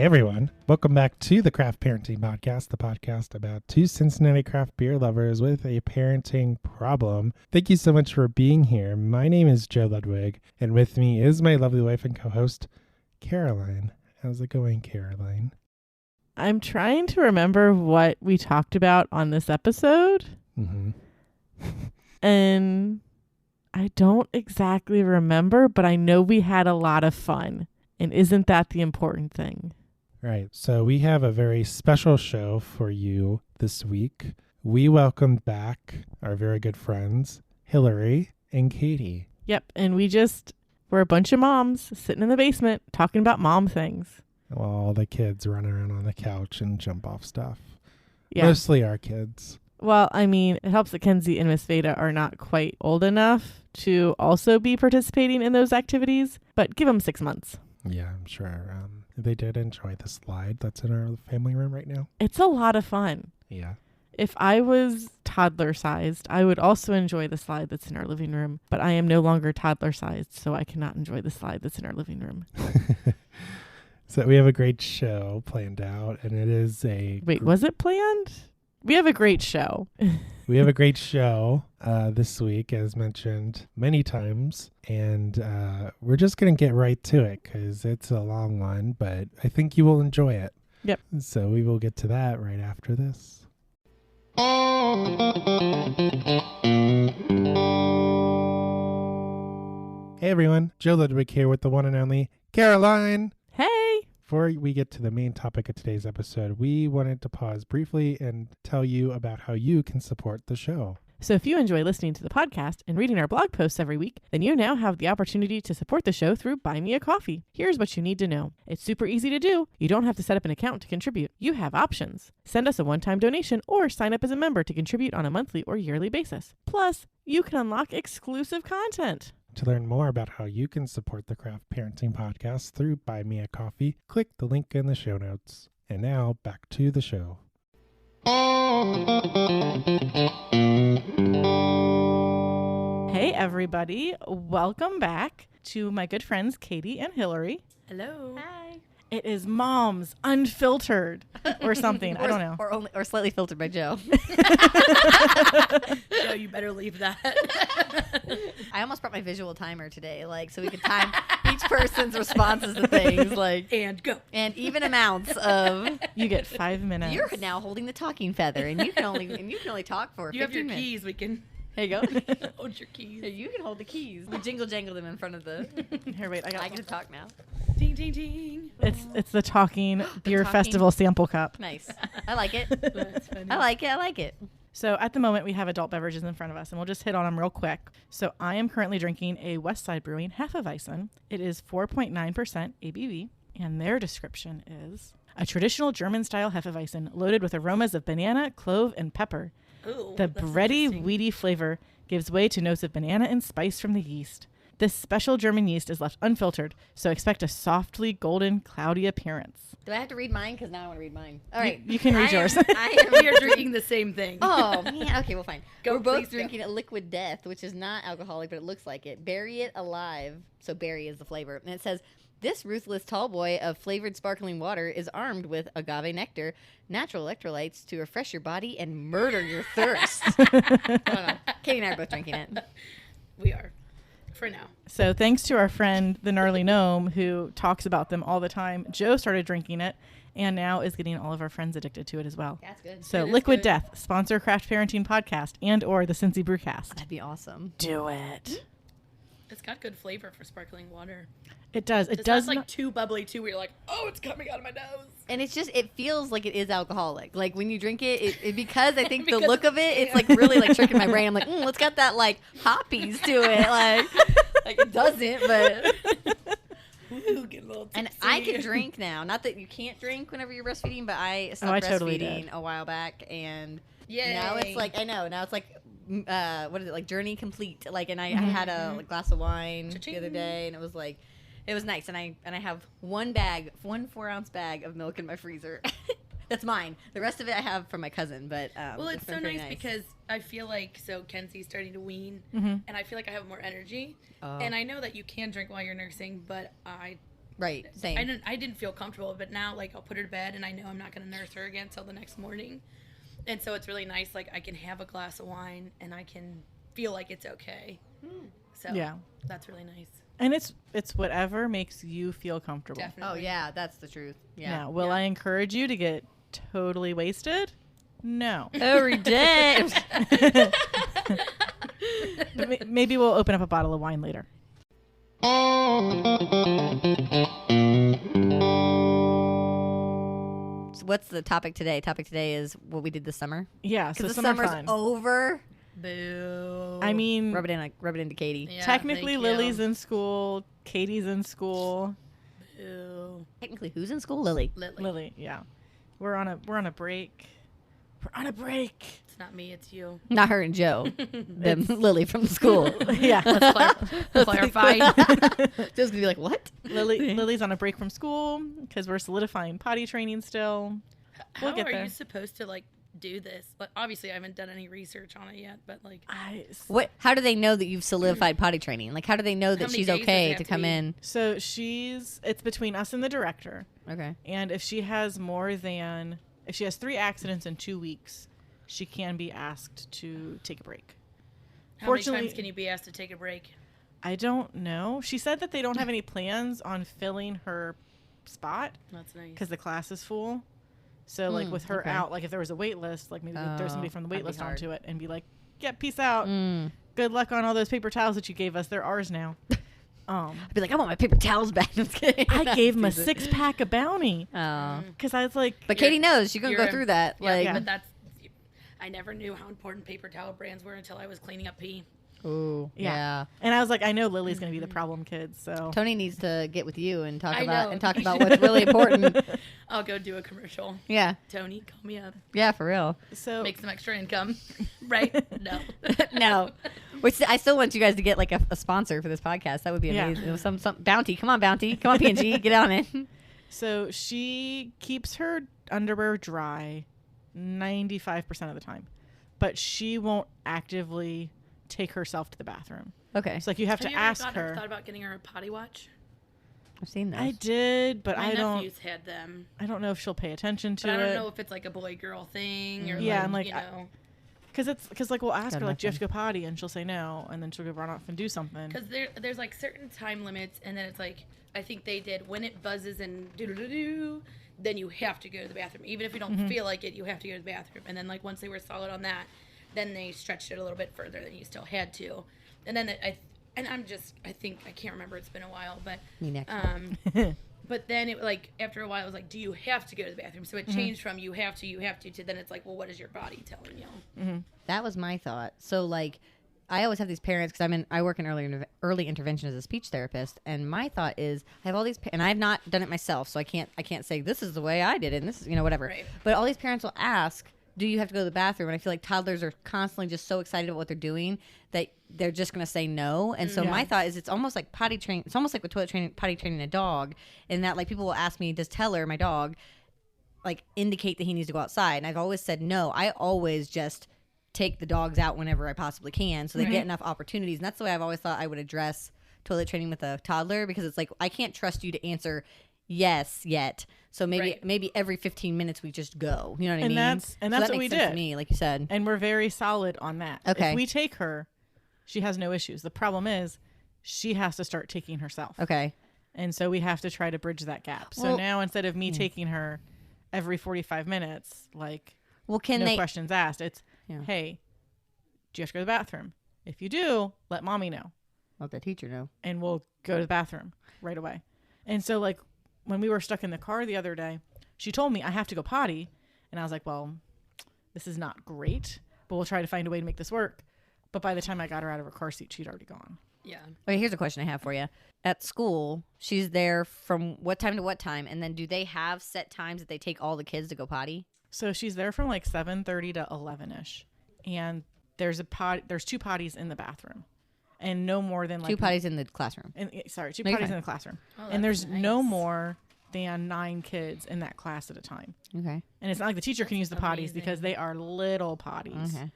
Hey everyone, welcome back to the Craft Parenting Podcast, the podcast about two Cincinnati craft beer lovers with a parenting problem. Thank you so much for being here. My name is Joe Ludwig, and with me is my lovely wife and co-host, Caroline. How's it going, Caroline? I'm trying to remember what we talked about on this episode. And I don't exactly remember, but I know we had a lot of fun. And isn't that the important thing? Right. So we have a very special show for you this week. We welcomed back our very good friends, Hillary and Katie. Yep. And we're a bunch of moms sitting in the basement talking about mom things. Well, all the kids run around on the couch and jump off stuff. Yeah. Mostly our kids. Well, I mean, it helps that Kenzie and Miss Veda are not quite old enough to also be participating in those activities, but give them 6 months. Yeah, I'm sure. They did enjoy the slide that's in our family room right now. It's a lot of fun. Yeah. If I was toddler sized, I would also enjoy the slide that's in our living room, but I am no longer toddler sized, so I cannot enjoy the slide that's in our living room. So we have a great show planned out, and it is Wait, was it planned? We have a great show. We have a great show this week, as mentioned many times, and we're just going to get right to it because it's a long one, but I think you will enjoy it. Yep. So we will get to that right after this. Hey everyone, Joe Ludwig here with the one and only Caroline. Hey! Before we get to the main topic of today's episode, we wanted to pause briefly and tell you about how you can support the show. So if you enjoy listening to the podcast and reading our blog posts every week, then you now have the opportunity to support the show through Buy Me a Coffee. Here's what you need to know. It's super easy to do. You don't have to set up an account to contribute. You have options. Send us a one-time donation or sign up as a member to contribute on a monthly or yearly basis. Plus, you can unlock exclusive content. To learn more about how you can support the Craft Parenting Podcast through Buy Me a Coffee, click the link in the show notes. And now, back to the show. Hey everybody, welcome back to my good friends Katie and Hillary. Hello. Hi. It is Moms Unfiltered or something. I don't know. Or slightly filtered by Joe. Joe, you better leave that. I almost brought my visual timer today, so we could time each person's responses to things, And go. and even amounts of. You get 5 minutes. You're now holding the talking feather, and you can only talk for. You have 15 your minutes. keys. We can There you go. hold your keys. Here, you can hold the keys. We jingle jangle them in front of the. Here, wait, I get to talk now. Ding, ding, ding. It's the talking beer talking- festival sample cup. Nice. I like it. That's funny. I like it. So at the moment we have adult beverages in front of us and we'll just hit on them real quick. So I am currently drinking a Westside Brewing Hefeweizen. It is 4.9% ABV and their description is a traditional German style Hefeweizen loaded with aromas of banana, clove, and pepper. Ooh, The that's bready, interesting. weedy flavor gives way to notes of banana and spice from the yeast. This special German yeast is left unfiltered, so expect a softly golden, cloudy appearance. Do I have to read mine? Because now I want to read mine. All right. You can read yours. We are drinking the same thing. Oh, man. Okay, well, fine. Go, We're both please go. drinking a Liquid Death, which is not alcoholic, but it looks like it. Bury It Alive. So berry is the flavor. And it says, this ruthless tall boy of flavored sparkling water is armed with agave nectar, natural electrolytes to refresh your body and murder your thirst. I don't know. Katie and I are both drinking it. We are. For now. So thanks to our friend, the Gnarly Gnome, who talks about them all the time, Joe started drinking it and now is getting all of our friends addicted to it as well. That's good. So It is Liquid good. Death, sponsor Craft Parenting Podcast and or the Cincy Brewcast. That'd be awesome. Do it. It's got good flavor for sparkling water. It does. It It's does not not. like too bubbly too, where you're like, oh, it's coming out of my nose. And it's just, it feels like it is alcoholic. Like when you drink it, because I think the Because look of it, it's like really like tricking my brain. I'm like, it's got that like hoppies to it. Like it doesn't, but. Ooh, get a little And tipsy. I can drink now. Not that you can't drink whenever you're breastfeeding, but I stopped I totally breastfeeding did. a while back, and Yay. now it's like now it's like what is it, like journey complete? Like, and I had a glass of wine the other day, and it was like. It was nice, and I have one 4-ounce bag of milk in my freezer. That's mine. The rest of it I have from my cousin, but Well, it's so been pretty nice because I feel like Kenzie's starting to wean, and I feel like I have more energy. Oh. And I know that you can drink while you're nursing, but I Right. Same. I didn't feel comfortable, but now like I'll put her to bed and I know I'm not going to nurse her again till the next morning. And so it's really nice. Like I can have a glass of wine and I can feel like it's okay. So Yeah. that's really nice. And it's whatever makes you feel comfortable. Definitely. Oh yeah, that's the truth. Yeah. Now, will I encourage you to get totally wasted? No. Every day. But maybe we'll open up a bottle of wine later. So what's the topic today? Topic today is what we did this summer. Yeah, so Because the summer summer's fun. over. Boo. I mean, Rub it into Katie. Yeah, technically thank you. Lily's in school, Katie's in school. Boo. Technically, who's in school? Lily. Lily, yeah. We're on a break. We're on a break. It's not me, it's you. Not her and Joe. Them Lily from the school. Yeah. Let's clarify. Joe's gonna be like, what? Lily's on a break from school because we're solidifying potty training still. We'll How get are there. you supposed to like do this? Like, obviously, I haven't done any research on it yet, but like, What? How do they know that you've solidified potty training? Like, how do they know that many she's days does it okay have to to come be? in? So it's between us and the director. Okay. And if she has if she has 3 accidents in 2 weeks, she can be asked to take a break. how many Fortunately- times can you be asked to take a break? I don't know. She said that they don't have any plans on filling her spot That's nice. because the class is full. So like with her okay. out, like if there was a wait list, like maybe there's somebody from the wait that'd be list onto hard. it and be like, yeah, peace out. Good luck on all those paper towels that you gave us. They're ours now. I'd be like, I want my paper towels back. I'm just kidding. I gave him a 6-pack of Bounty Oh. because I was like, But Katie knows she's gonna You're go through that. Yeah, Like, but that's. I never knew how important paper towel brands were until I was cleaning up pee. ooh, Yeah. yeah. and I was like, I know Lily's gonna be the problem kid. So Tony needs to get with you and talk I about know. what's really important. I'll go do a commercial. Yeah, Tony, call me up. yeah, for real. so Make some extra income. Right? No. No, which I still want you guys to get like a sponsor for this podcast. That would be Yeah. amazing. It was some Bounty. Come on, Bounty. Come on, P&G. Get on it. So she keeps her underwear dry 95% of the time, but she won't actively take herself to the bathroom. Okay, It's like you have Have to you ever ask thought her. about getting her a potty watch? I've seen those. I did, but My I don't. nephews had them. I don't know if she'll pay attention to But I don't it. know if it's like a boy girl thing or Yeah, like, and, like, you know. Because like we'll ask Got her like, do you have to nothing. go potty, and she'll say no, and then she'll go run off and do something. Because there's like certain time limits, and then it's like I think they did when it buzzes and do, then you have to go to the bathroom, even if you don't feel like it. You have to go to the bathroom, and then like once they were solid on that, then they stretched it a little bit further than you still had to, and then I think I can't remember. It's been a while, but Me next. but then it like after a while it was like, do you have to go to the bathroom? So it changed from you have to then it's like, well, what is your body telling you? That was my thought. So like, I always have these parents because I work in early intervention as a speech therapist, and my thought is I have all these and I've not done it myself, so I can't say this is the way I did it, and this is whatever. Right. But all these parents will ask, do you have to go to the bathroom? And I feel like toddlers are constantly just so excited about what they're doing that they're just going to say no. And so my thought is it's almost like potty training. It's almost like with potty training a dog, in that like people will ask me, does Teller, my dog, like indicate that he needs to go outside? And I've always said no. I always just take the dogs out whenever I possibly can, so they get enough opportunities. And that's the way I've always thought I would address toilet training with a toddler, because it's like I can't trust you to answer yes yet. So maybe every 15 minutes we just go. You know what I mean? That's So what that we makes sense did. to me, like you said. And we're very solid on that. Okay. If we take her, she has no issues. The problem is she has to start taking herself. Okay. And so we have to try to bridge that gap. So Well- now instead of me taking her every 45 minutes, like Well, can no they? questions asked, it's, Yeah. hey, do you have to go to the bathroom? If you do, let mommy know. Let the teacher know. And we'll go to the bathroom right away. And so like when we were stuck in the car the other day, she told me I have to go potty. And I was like, well, this is not great, but we'll try to find a way to make this work. But by the time I got her out of her car seat, she'd already gone. Yeah. Okay, here's a question I have for you. At school, she's there from what time to what time? And then do they have set times that they take all the kids to go potty? So she's there from like 7:30 to 11ish. And there's two potties in the bathroom. And no more than like Two potties in the classroom. two you're potties fine. in the classroom. Oh, And there's that's no nice. more than 9 kids in that class at a time. Okay. And it's not like the teacher can use the potties amazing. because they are little potties. Okay.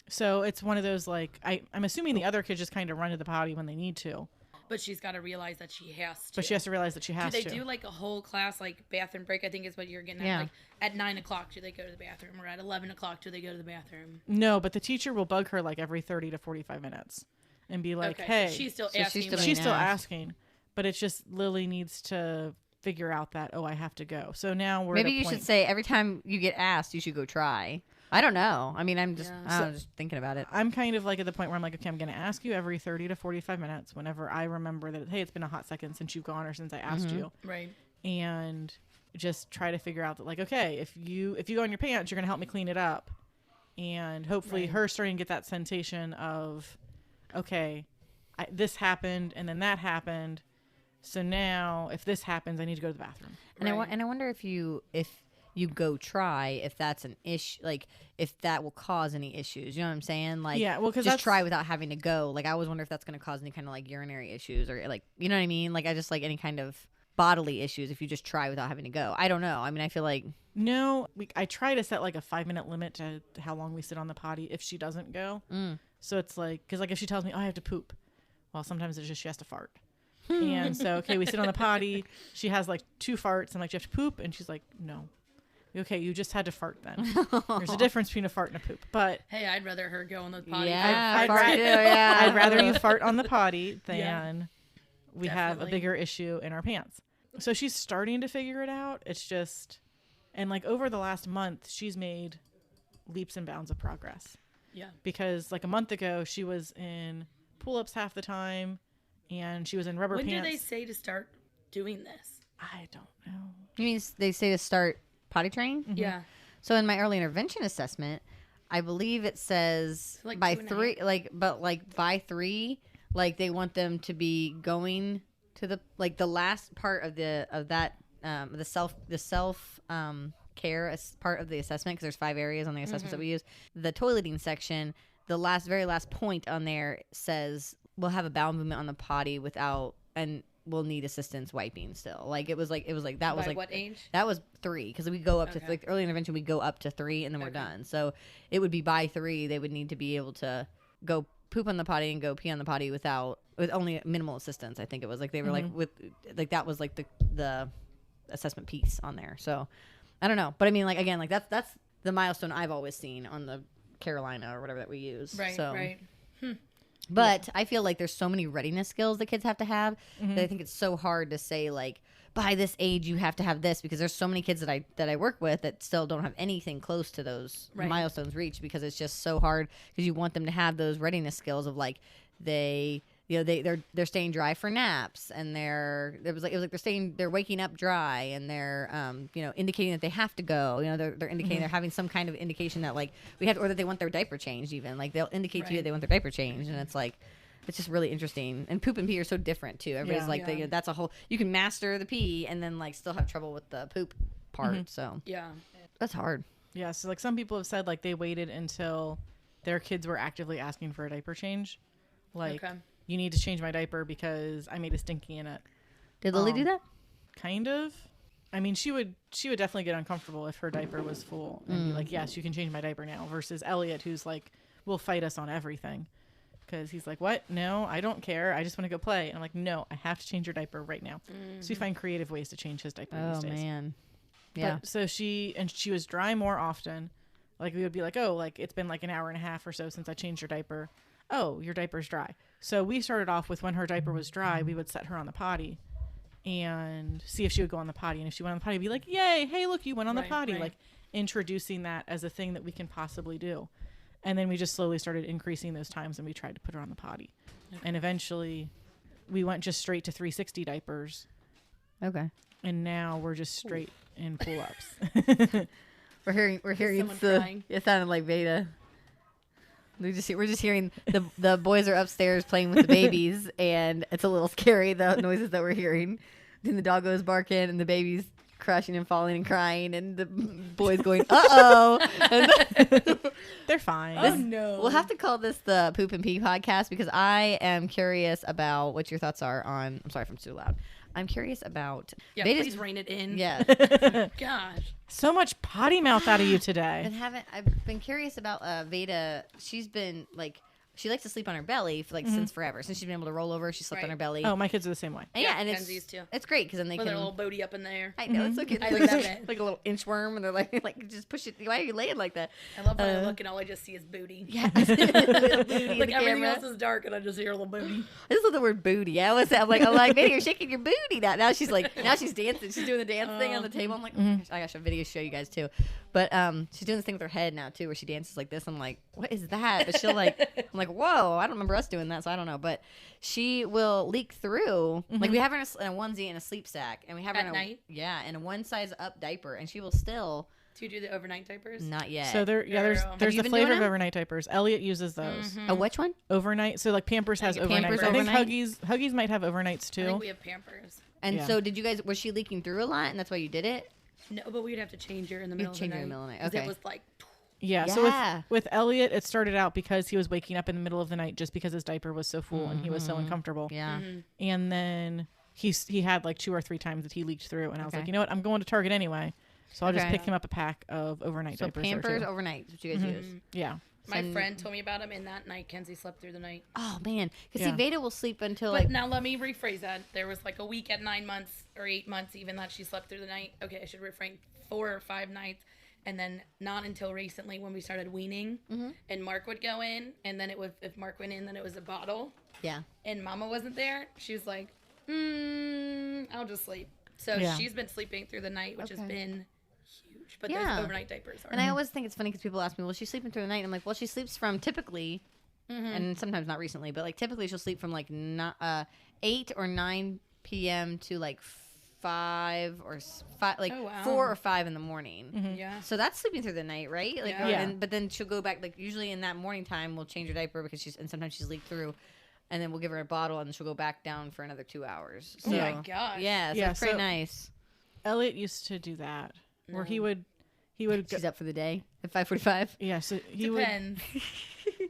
So it's one of those like I'm assuming the other kids just kind of run to the potty when they need to, but she's got to realize that she has to. But she has to realize that she has to. Do they do like a whole class, like bathroom break? I think is what you're getting at. Yeah. Like at 9 o'clock, do they go to the bathroom? Or at 11 o'clock, do they go to the bathroom? No, but the teacher will bug her like every 30 to 45 minutes and be like, Okay, hey. so she's still So asking. she's still asking. But it's just Lily needs to figure out that, I have to go. So now we're Maybe at a you point. should say every time you get asked, you should go try. I don't know. I mean, I'm just, Yeah. I'm just thinking about it. I'm kind of like at the point where I'm like, okay, I'm going to ask you every 30 to 45 minutes whenever I remember that, hey, it's been a hot second since you've gone or since I asked you. Right. And just try to figure out that, like, okay, if you go in your pants, you're going to help me clean it up. And hopefully her starting to get that sensation of, okay, this happened and then that happened. So now if this happens, I need to go to the bathroom. And I wonder if you go try, if that's an issue, like if that will cause any issues. You know what I'm saying? Like, Yeah, well, 'cause just that's- try without having to go. Like, I always wonder if that's going to cause any kind of like urinary issues or like, you know what I mean? Like, I just like any kind of bodily issues if you just try without having to go. I don't know. I mean, I feel like No, I try to set like a 5-minute limit to how long we sit on the potty if she doesn't go. So it's like, because like if she tells me, I have to poop, well, sometimes it's just she has to fart. And so, okay, we sit on the potty. She has like 2 farts. I'm like, do you have to poop? And she's like, no. Okay, you just had to fart then. There's a difference between a fart and a poop. But Hey, I'd rather her go on the potty. yeah, I'd I'd rather you fart. fart on the potty than we have a Definitely. bigger issue in our pants. So she's starting to figure it out. It's just, and like over the last month, she's made leaps and bounds of progress. Yeah. Because like a month ago, she was in pull-ups half the time, and she was in rubber When pants. do they say to start doing this? I don't know. You mean they say to start potty training? Yeah. So in my early intervention assessment, I believe it says Like by 2.5. 3, but by 3, like they want them to be going to the last part of that the self care as part of the assessment, because there's 5 areas on the assessments that we use. The toileting section, the very last point on there says we'll have a bowel movement on the potty and we'll need assistance wiping still. Like it was like that was By like what age? that was 3, because we go up to Okay. like early intervention, we go up to 3 and then we're Okay. done. So it would be by 3 they would need to be able to go poop on the potty and go pee on the potty with only minimal assistance. I think it was like they were like with like that was like the assessment piece on there. So I don't know, but I mean like again like that's the milestone I've always seen on the Carolina or whatever that we use. Right. So, Right. but I feel like there's so many readiness skills that kids have to have that I think it's so hard to say like by this age you have to have this, because there's so many kids that I work with that still don't have anything close to those milestones reached, because it's just so hard, because you want them to have those readiness skills of like they're staying dry for naps, and they're waking up dry, and they're indicating that they have to go. They're indicating they're having some kind of indication that like or that they want their diaper changed, even like they'll indicate to you that they want their diaper changed, and it's like it's just really interesting. And poop and pee are so different too. Everybody's like that's a whole, you can master the pee and then like still have trouble with the poop part. So Yeah. that's hard. Yeah, so like some people have said like they waited until their kids were actively asking for a diaper change. Like, Okay. you need to change my diaper because I made a stinky in it. Did Lily do that? Kind of. I mean, she would definitely get uncomfortable if her diaper was full and be like, yes, you can change my diaper now, versus Elliot, who's like, will fight us on everything. Because he's like, what? No, I don't care. I just want to go play. And I'm like, no, I have to change your diaper right now. So we find creative ways to change his diaper these days. Man. Yeah. But, so she was dry more often. Like we would be like, oh, like it's been like an hour and a half or so since I changed your diaper. Oh, your diaper's dry. So we started off with when her diaper was dry, we would set her on the potty and see if she would go on the potty. And if she went on the potty, be like, yay, hey, look, you went on the potty. right. Like introducing that as a thing that we can possibly do. And then we just slowly started increasing those times, and we tried to put her on the potty. Okay. And eventually we went just straight to 360 diapers. Okay. And now we're just straight in pull-ups. We're hearing someone crying? it sounded like Veda. We're just hearing the boys are upstairs playing with the babies, and it's a little scary, the noises that we're hearing. Then the dog goes barking, and the baby's crashing and falling and crying, and the boys going, uh-oh. They're fine. Oh, no. We'll have to call this the Poop and Pee podcast, because I am curious about what your thoughts are on, I'm sorry if I'm too loud. I'm curious about Yeah, Veda's, please rein it in. Yeah. Gosh. So much potty mouth out of you today. I've been curious about Veda. She's been like, she likes to sleep on her belly for since forever. Since she's been able to roll over, she slept on her belly. Oh, my kids are the same way. And and Kenzie's too. it's great because then they With can their little booty up in there. I know it's so cute. I Like, love it. like a little inchworm, and they're like just push it. Why are you laying like that? I love when I look and all I just see is booty. Yeah, booty in Like the everything camera. else is dark and I just hear a little booty. I just love the word booty. I'm like, man, you're shaking your booty now. She's dancing. She's doing the dance thing on the table. I'm like, oh my gosh, I got a video to show you guys too. But she's doing this thing with her head now too, where she dances like this. I'm like, what is that? But she'll I'm like, whoa, I don't remember us doing that, so I don't know. But she will leak through. Like we have her in a onesie and a sleep sack, and we have her At in night? in a one size up diaper, and she will still Do you do the overnight diapers? not yet. So there's Have there's you a been flavor doing of them? overnight diapers. Elliot uses those. a which one? Overnight. So like Pampers has Like overnights. Pampers I think overnight? Huggies might have overnights I too. think we have Pampers. And Yeah. so did you guys? Was she leaking through a lot, and that's why you did it? No, but we'd have to change her in the middle of the change night. her in the middle of the night, 'Cause okay. It was like, Yeah. Yeah. So with Elliot, it started out because he was waking up in the middle of the night just because his diaper was so full and he was so uncomfortable. Yeah. And then he had like 2 or 3 times that he leaked through, and I was Okay. like, you know what, I'm going to Target anyway, so I'll just Okay. pick him up a pack of overnight So diapers. there, Pampers too. overnight is what you guys use. Yeah. my Send- friend told me about him, and that night Kenzie slept through the night. Oh man, because Yeah. see, Veda will sleep until But like now let me rephrase that. There was like a week at 9 months or 8 months even that she slept through the night. Okay, I should refrain. 4 or 5 nights. And then not until recently when we started weaning and Mark would go in, and then if Mark went in, then it was a bottle. yeah. And Mama wasn't there. She was like, I'll just sleep. So Yeah. she's been sleeping through the night, which has Okay. been huge. But Yeah. those overnight diapers are. And I always think it's funny because people ask me, "Well, she's sleeping through the night." And I'm like, "Well, she sleeps from typically, and sometimes not recently, but like typically she'll sleep from like 8 or 9 p.m. to like 5 or 5, like Oh, wow. 4 or 5 in the morning." Yeah. So that's sleeping through the night, right? Like, Yeah. Yeah. but then she'll go back. Like usually in that morning time, we'll change her diaper because and sometimes she's leaked through, and then we'll give her a bottle, and then she'll go back down for another 2 hours. So, Oh my gosh. yeah, so Yeah, it's pretty so- nice. Elliot used to do that, where he No. would go, She's up for the day at 5:45. yeah. So he would Depends.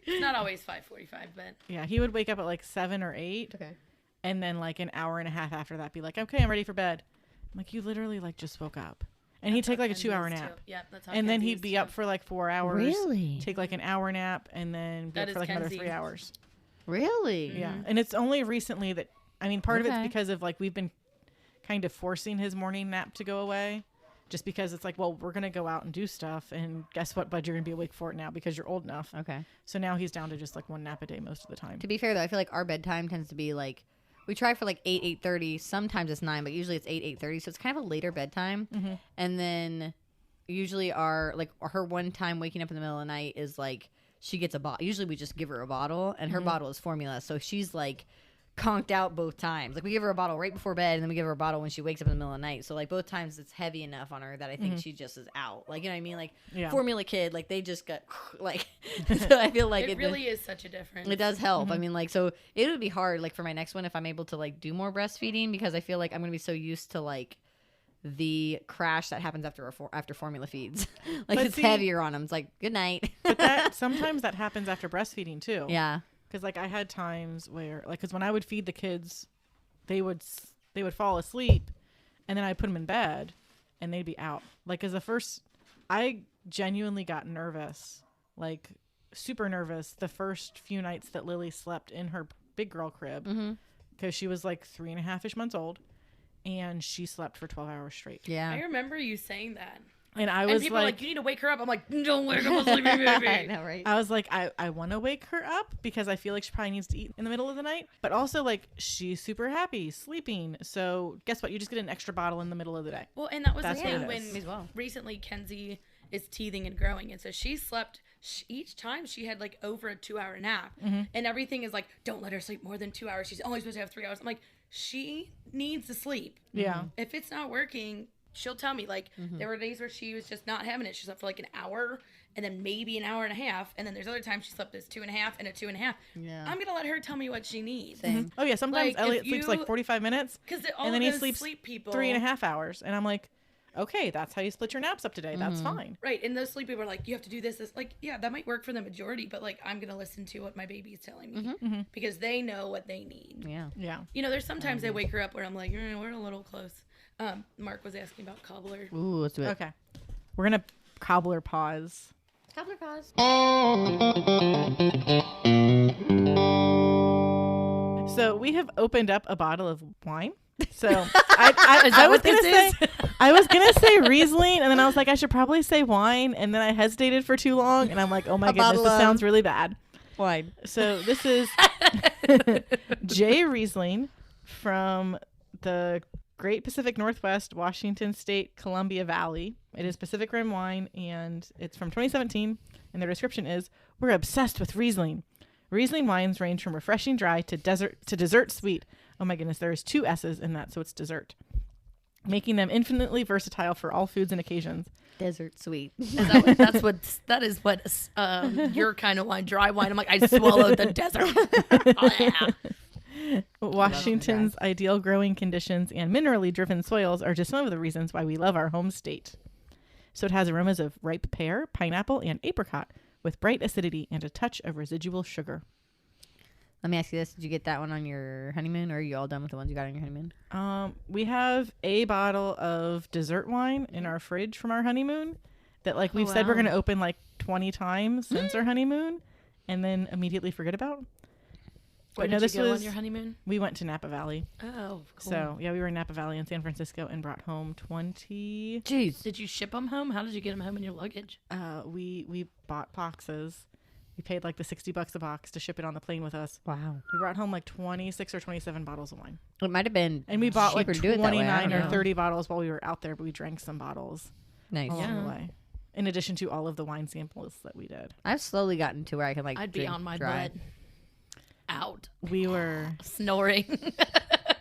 It's not always 5:45, but he would wake up at like 7 or 8, Okay. and then like an hour and a half after that be like, okay, I'm ready for bed. I'm like, you literally like just woke up, and he'd take like a Kenzie 2-hour is nap. too. Yeah, that's how And then Kenzie he'd is be too. up for like 4 hours. Really? Take like an hour nap, and then be That up is for like another Kenzie. 3 hours. Really? Yeah. And it's only recently that, I mean, part of Okay. it's because of like we've been kind of forcing his morning nap to go away, just because it's like, well, we're going to go out and do stuff. And guess what, bud? You're going to be awake for it now because you're old enough. Okay. So now he's down to just like 1 nap a day most of the time. To be fair, though, I feel like our bedtime tends to be like, we try for like 8:30. Sometimes it's 9, but usually it's 8:30. So it's kind of a later bedtime. And then usually her one time waking up in the middle of the night is like, she gets a bottle. Usually we just give her a bottle, and her bottle is formula. So she's like conked out both times. Like we give her a bottle right before bed, and then we give her a bottle when she wakes up in the middle of the night. So like both times it's heavy enough on her that I think she just is out. Like, you know what I mean? Like Yeah. formula kid, like they just got like, so I feel like it really is such a difference. it does help. I mean, like, so it would be hard, like, for my next one if I'm able to, like, do more breastfeeding because I feel like I'm going to be so used to, like, the crash that happens after after formula feeds. Like, But it's see- heavier on them. It's like, good night. But that sometimes that happens after breastfeeding too. Yeah. Because like I had times where like, because when I would feed the kids, they would fall asleep, and then I'd put them in bed, and they'd be out. Like as the first, I genuinely got nervous, like super nervous, the first few nights that Lily slept in her big girl crib, because she was like 3.5-ish months old, and she slept for 12 hours straight. Yeah. I remember you saying that. And I And was people are like, like, you need to wake her up. I'm like, don't wake up a sleeping baby. I know, right? I was like, I want to wake her up because I feel like she probably needs to eat in the middle of the night. But also, like, she's super happy sleeping. So guess what? You just get an extra bottle in the middle of the day. Well, and that was That's the what thing it when is. Me as well. recently Kenzie is teething and growing. And so she slept, each time she had like over a 2-hour nap. And everything is like, don't let her sleep more than 2 hours. She's only supposed to have 3 hours. I'm like, she needs to sleep. Yeah. If it's not working, she'll tell me. Like, there were days where she was just not having it. She slept for like an hour and then maybe an hour and a half. And then there's other times she slept this 2.5 and a 2.5. Yeah. I'm going to let her tell me what she needs. Same. Oh, yeah. Sometimes Like, Elliot if sleeps you- like 45 minutes. Because all And then of he those sleeps sleep people. 3.5 hours. And I'm like, okay, that's how you split your naps up today. That's fine. Right, and those sleep people are like, you have to do this. Like, yeah, that might work for the majority, but like, I'm gonna listen to what my baby is telling me because they know what they need. Yeah. Yeah. You know, there's sometimes I wake her up where I'm like, we're a little close. Mark was asking about cobbler. Ooh, let's do it. Okay. We're going to cobbler pause. Tumblr pause. So we have opened up a bottle of wine. So I was gonna say Riesling, and then I was like, I should probably say wine, and then I hesitated for too long, and I'm like, oh my goodness, this sounds really bad. Wine. So this is J. Riesling from the Great Pacific Northwest, Washington State, Columbia Valley. It is Pacific Rim wine, and it's from 2017. And their description is, "We're obsessed with Riesling. Riesling wines range from refreshing dry to dessert sweet." Oh my goodness, there's 2 S's in that, so it's dessert. Making them infinitely versatile for all foods and occasions. Desert sweet. That is what your kind of wine, dry wine. I'm like, I swallowed the desert. Oh, yeah. Washington's ideal growing conditions and minerally driven soils are just some of the reasons why we love our home state. So it has aromas of ripe pear, pineapple, and apricot with bright acidity and a touch of residual sugar. Let me ask you this. Did you get that one on your honeymoon, or are you all done with the ones you got on your honeymoon? We have a bottle of dessert wine in our fridge from our honeymoon that we've said we're going to open 20 times since our honeymoon and then immediately forget about. Where But no, did this you go was on your honeymoon? We went to Napa Valley. Oh, cool. So yeah, we were in Napa Valley in San Francisco and brought home 20. Jeez. Did you ship them home? How did you get them home in your luggage? We bought boxes. We paid the $60 a box to ship it on the plane with us. Wow. We brought home 26 or 27 bottles of wine. It might have been. And we bought cheaper to do it that way. 29 I don't or know. 30 bottles while we were out there, but we drank some bottles Nice. along the way. In addition to all of the wine samples that we did. I've slowly gotten to where I can I'd be drink on my dry. butt. Out. We were Snoring.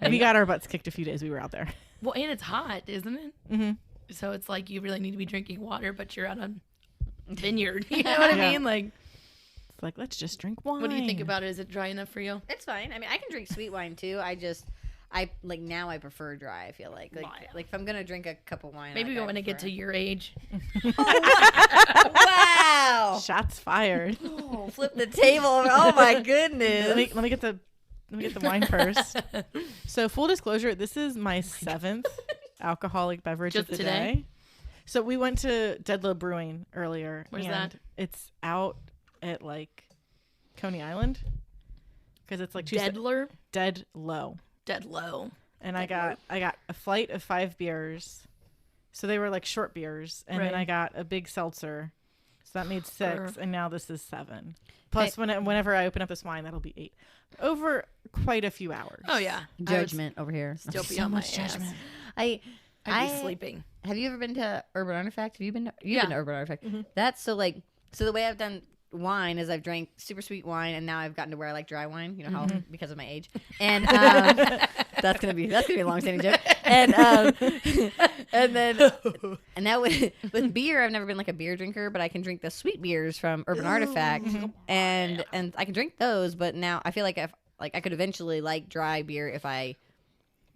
we got our butts kicked a few days we were out there. Well, and it's hot, isn't it? Mm-hmm. So it's you really need to be drinking water, but you're at a vineyard. You know what I mean? It's let's just drink wine. What do you think about it? Is it dry enough for you? It's fine. I mean, I can drink sweet wine too. Now I prefer dry. I feel like if I'm gonna drink a cup of wine, Maybe when I get to your age. Wow! Shots fired. Oh, flip the table. Oh my goodness! Let me get the wine first. So full disclosure, this is my 7th alcoholic beverage Just of the today? day. So we went to Deadlow Brewing earlier. Where's and that? It's out at Coney Island because it's Deadler? Dead Low. Dead low. And I got a flight of 5 beers. So they were short beers. And then Right. I got a big seltzer. So that made 6. Sure. And now this is 7. Plus, whenever I open up this wine, that'll be 8. Over quite a few hours. Oh, yeah. Judgment over here. Still be So on my much judgment. ass. I'd be I- sleeping. Have you ever been to Urban Artifact? Have you been? You've Yeah. been to Urban Artifact. That's so the way I've done wine is I've drank super sweet wine, and now I've gotten to where I like dry wine. You know how because of my age, and that's gonna be a long-standing joke. And and now with beer, I've never been a beer drinker, but I can drink the sweet beers from Urban Artifact, and I can drink those. But now I feel if I could eventually like dry beer if I.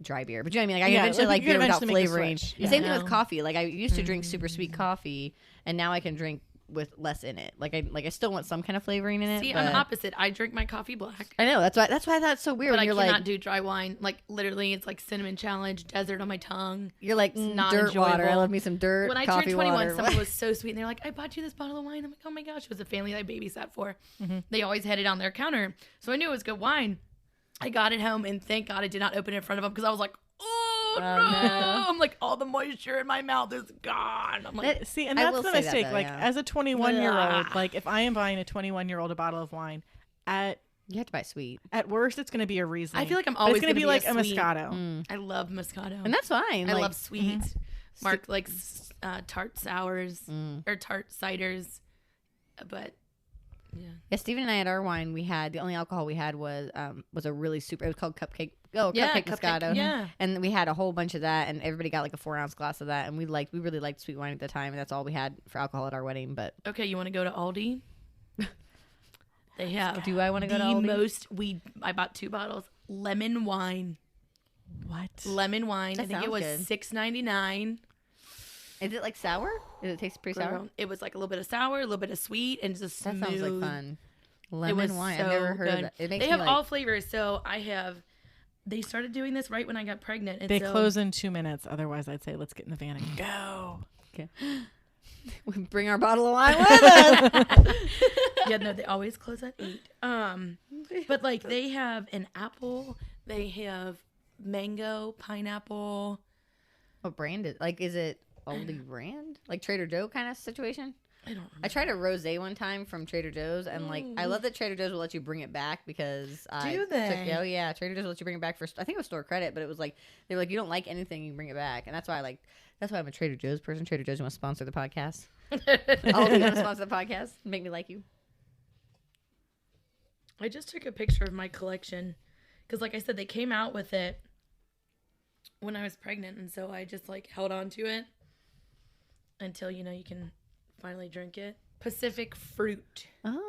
Dry beer, but you know what I mean. I can eventually like beer without flavoring. Yeah. Same thing with coffee. I used to drink super sweet coffee, and now I can drink with less in it. I still want some kind of flavoring in it. See, but I'm the opposite. I drink my coffee black. I know that's why I thought it's so weird. But When I you're cannot do dry wine. Literally, it's cinnamon challenge, desert on my tongue. you're like not dirt water. I enjoyable. love me some dirt. When I coffee turned 21, water. someone was so sweet. And they're like, I bought you this bottle of wine. I'm like, oh my gosh. It was a family that I babysat for. They always had it on their counter. So I knew it was good wine. I got it home, and thank God I did not open it in front of them because I was like, oh, no. I'm like, all the moisture in my mouth is gone. I'm like, See, and I that's will the say that, mistake. though, yeah. As a 21-year-old, Ugh. if I am buying a 21-year-old a bottle of wine, at you have to buy sweet, worst it's going to be a Riesling. I feel like I'm But always it's going to be gonna like be a a sweet. Moscato. I love Moscato. and that's fine. I love sweet. Mm-hmm. Mark likes tart sours or tart ciders. But yeah. Yeah, Steven and I at our wine we had the only alcohol we had was a really super. It was called Cupcake. Yeah, Cupcake Moscato. yeah. and we had a whole bunch of that, and everybody got a 4-ounce glass of that, and we really liked sweet wine at the time, and that's all we had for alcohol at our wedding. But Okay, you want to go to Aldi? They have do I want to go to the Aldi? most. I bought 2 bottles lemon wine. What? Lemon wine. That I think it sounds was good. $6.99. Is it sour? Does it taste pretty sour? It was a little bit of sour, a little bit of sweet, and just That smooth. sounds like fun. It Lemon was wine. so I've never heard good. of that. It makes They me have all flavors. So they started doing this right when I got pregnant. And They so close in 2 minutes. Otherwise, I'd say let's get in the van and go. Okay. We bring our bottle of wine with us. Yeah, no, they always close at 8. But like they have an apple, they have mango, pineapple. What brand is it Aldi brand? Like Trader Joe kind of situation? I don't remember. I tried a rosé one time from Trader Joe's, and like I love that Trader Joe's will let you bring it back because Do they? Oh yeah, Trader Joe's will let you bring it back for. I think it was store credit, but it was like they were like, you don't like anything, you can bring it back, and that's why I'm a Trader Joe's person. Trader Joe's, you want to sponsor the podcast? I'll be going to sponsor the podcast. Make me like you. I just took a picture of my collection because, like I said, they came out with it when I was pregnant, and so I just like held on to it until you can finally drink it. Pacific Fruit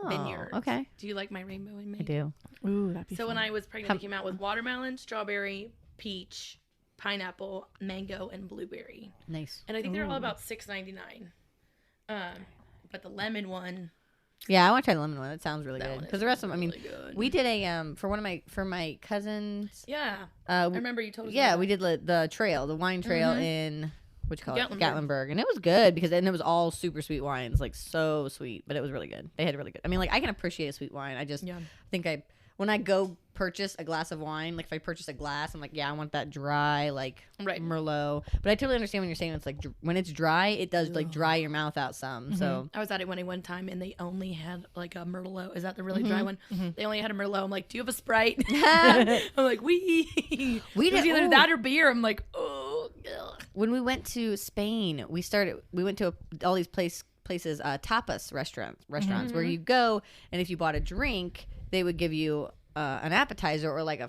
Vineyard. Okay. Do you like my rainbow I made? I do. Ooh, that'd be So fun. when I was pregnant, they came out with watermelon, strawberry, peach, pineapple, mango, and blueberry. Nice. And I think they're all about $6.99. But the lemon one. Yeah, I want to try the lemon one. That sounds really That good. one Because is the rest of them, I mean, really good. we did a for my cousins. Yeah. I remember you told us. Yeah, about we that. did the wine trail in what you call it, Gatlinburg. Gatlinburg, and it was good because it was all super sweet wines, like so sweet, but it was really good. They had really good. I mean, like I can appreciate a sweet wine. I just think when I go purchase a glass of wine, like if I purchase a glass, I'm like, yeah, I want that dry, like Merlot. But I totally understand when you're saying it's like when it's dry, it does like dry your mouth out some. So I was at it one time and they only had like a Merlot. Is that the really dry one? They only had a Merlot. I'm like, do you have a Sprite? I'm like, we did it was either that or beer. I'm like, oh. Ugh. When we went to Spain, we went to all these places, tapas restaurants where you go, and if you bought a drink, they would give you an appetizer or like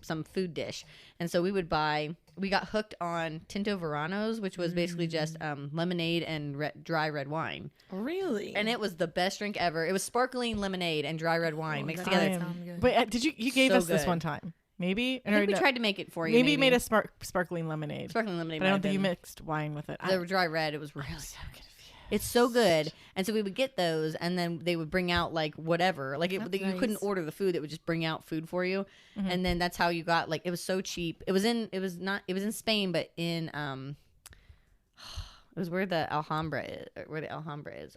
some food dish. And so we got hooked on Tinto Veranos, which was basically just lemonade and dry red wine. Really? And it was the best drink ever. It was sparkling lemonade and dry red wine mixed together. But did you gave So us this good. one time? Maybe? I think we tried to make it for you. Maybe you made a sparkling lemonade. sparkling lemonade. But I don't think you mixed wine with it. the dry red. It was really so confused. It's so good. And so we would get those, and then they would bring out like whatever. Like you couldn't order the food; it would just bring out food for you. And then that's how you got like it was so cheap. It was in Spain, but in it was where the Alhambra is.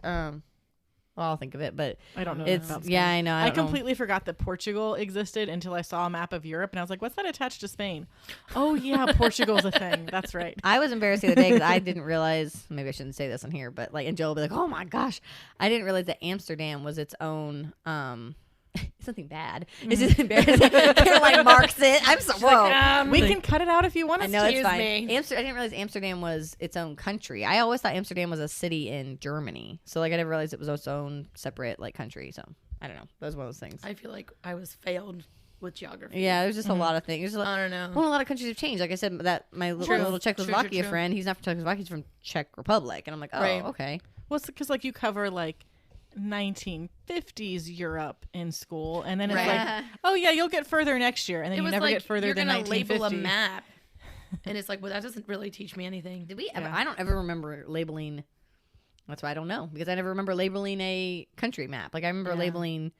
Well, I'll think of it, but I don't know. it's about Spain. yeah, I know. I don't know. completely forgot that Portugal existed until I saw a map of Europe, and I was like, "What's that attached to Spain?" Oh yeah, Portugal's a thing. That's right. I was embarrassed the other day because I didn't realize. Maybe I shouldn't say this on here, but like, and Joe will be like, "Oh my gosh, I didn't realize that Amsterdam was its own." It's nothing bad. It's just embarrassing. Caroline marks it. I'm so whoa. We can cut it out if you want I us know to. it's fine. me. I didn't realize Amsterdam was its own country. I always thought Amsterdam was a city in Germany. So like I never realized it was its own separate like country. So I don't know. That was one of those things. I feel like I was failed with geography. Yeah, there's just a lot of things. I don't know. Well, a lot of countries have changed. Like I said, that my little Czechoslovakia True. friend, he's not from Czechoslovakia, he's from Czech Republic, and I'm like, oh, Right. okay. Well, it's because like you cover like 1950s Europe in school, and then it's like, oh yeah, you'll get further next year, and then It you was never like get further you're than gonna 1950. label a map, and it's like, well, that doesn't really teach me anything. Did we ever? Yeah. I don't ever remember labeling. That's why I don't know, because I never remember labeling a country map. Like I remember labeling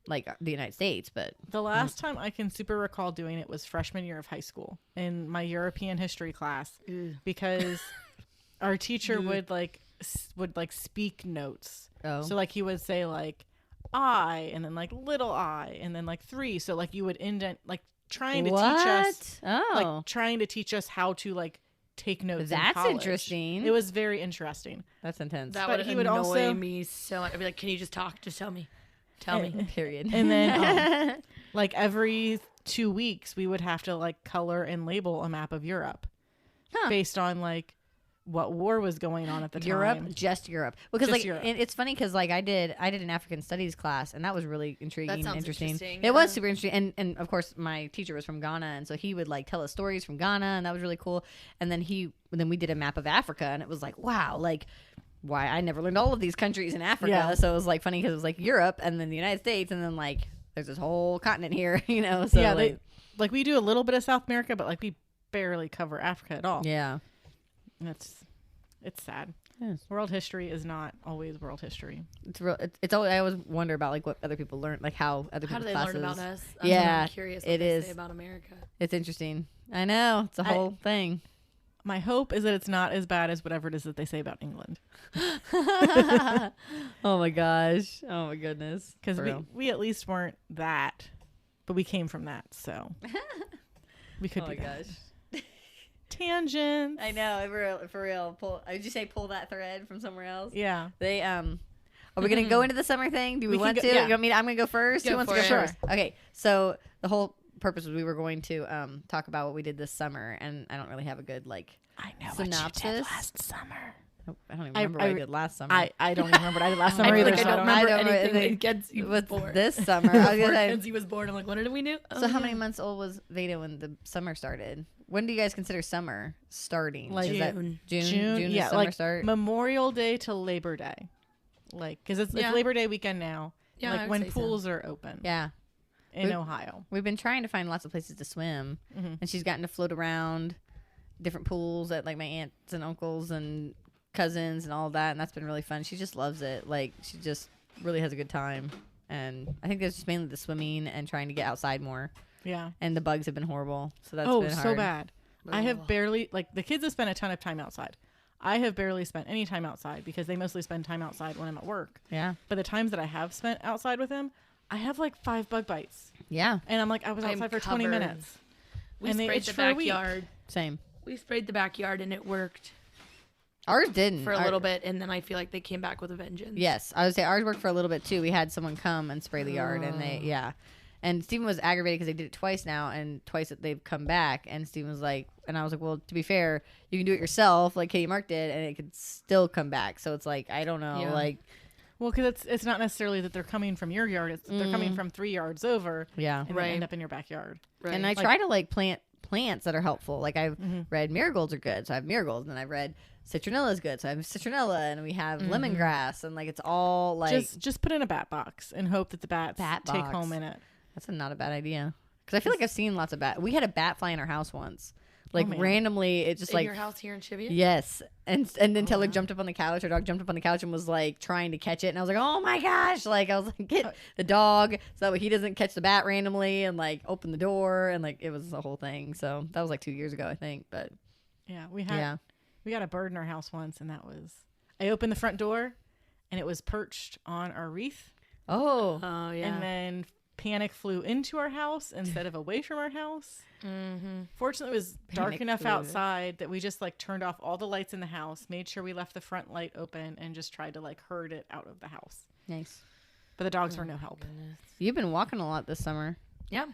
like the United States, but The last time I can super recall doing it was freshman year of high school in my European history class, because our teacher would speak notes. oh, So like he would say like I, and then like little I, and then like 3. So like you would indent, like trying to teach us, like trying to teach us how to like take notes. in That's college. interesting. It was very interesting. that's intense. That But would he would annoy also- me so much. I'd be like, can you just talk? Just tell me. Tell me. Period. And then like every 2 weeks we would have to like color and label a map of Europe based on like what war was going on at the Europe, time. just Europe. Because Just like Europe. it's funny because like I did an African studies class, and that was really intriguing and sounds interesting. interesting, It was yeah. super interesting, and of course my teacher was from Ghana, and so he would like tell us stories from Ghana, and that was really cool. And then we did a map of Africa, and it was like, wow, like why I never learned all of these countries in Africa. Yeah. So it was like funny because it was like Europe, and then the United States, and then like there's this whole continent here, you know. So yeah, like, we do a little bit of South America, but like we barely cover Africa at all. yeah. And it's sad. Yes. World history is not always world history. It's real. It's always, I always wonder about like what other people learn, like how other How people's do they classes. learn about us? Yeah, I'm curious what it they is. say about America. It's interesting. I know it's a whole thing. My hope is that it's not as bad as whatever it is that they say about England. Oh my gosh. Oh my goodness. Because we at least weren't that, but we came from that, so we could Oh be my that. gosh. Tangents. I know, for real. Did you say pull that thread from somewhere else? Yeah. They Are we gonna go into the summer thing? Do we We can want go- to? yeah. You want me? I'm gonna go first. Go Who wants to for go it. first? Okay. So the whole purpose was we were going to talk about what we did this summer, and I don't really have a good I know synopsis. what you did last summer. I don't even remember what I did last summer. I don't even remember what I did last I summer feel either. like I so don't I remember don't know anything anything. when Kenzie was What's born. this summer? I was Before gonna say, Kenzie was born, I'm like, what did we do? so how many months old was Veda when the summer started? When do you guys consider summer starting? Like is that June. June is yeah, summer like start? Memorial Day to Labor Day, like because it's Yeah. Labor Day weekend now. Yeah, I like would when say so. pools are open Yeah. in We- Ohio. We've been trying to find lots of places to swim, and she's gotten to float around different pools at like my aunts and uncles and cousins and all that, and that's been really fun. She just loves it. Like she just really has a good time, and I think it's just mainly the swimming and trying to get outside more. Yeah. And the bugs have been horrible, so that's Oh, been so hard. bad. I have barely the kids have spent a ton of time outside. I have barely spent any time outside because they mostly spend time outside when I'm at work. Yeah, But the times that I have spent outside with them, I have like 5 bug bites, yeah, and I'm like I was I'm outside for 20 covered. minutes. We And they sprayed itch the for a week. backyard. same. We sprayed the backyard and it worked Ours didn't for a little bit, and then I feel like they came back with a vengeance. Yes, I would say ours worked for a little bit too. We had someone come and spray the yard, and and Stephen was aggravated because they did it twice now, and twice that they've come back. And Stephen was like, and I was like, well, to be fair, you can do it yourself, like Katie Mark did, and it could still come back. So it's like, I don't know, Yeah. like, Well, because it's not necessarily that they're coming from your yard; it's they're coming from 3 yards over, yeah. and Right. they end up in your backyard. Right. And I Like- try to like plant plants that are helpful. Like I've read marigolds are good, so I have marigolds, and I've read citronella is good, so I have citronella, and we have lemongrass, and like it's all like Just put in a bat box and hope that the bats Bat take box. home in it. that's not a bad idea. Because I feel like I've seen lots of bat. We had a bat fly in our house once, like man. randomly. It just in like your house here in Cheviot? yes, and then Taylor jumped up on the couch. Our dog jumped up on the couch and was like trying to catch it, and I was like, oh my gosh! Like I was like, get the dog so that way he doesn't catch the bat randomly, and like open the door, and like it was the whole thing. So that was like 2 years ago, I think. But Yeah, we got a bird in our house once, and that was I opened the front door, and it was perched on our wreath, oh, Oh, yeah. and then panic flew into our house instead of away from our house. Mm-hmm. Fortunately, it was dark Panic enough flew. outside that we just like turned off all the lights in the house, made sure we left the front light open, and just tried to like herd it out of the house. nice. But the dogs were no help. You've been walking a lot this summer. Yeah.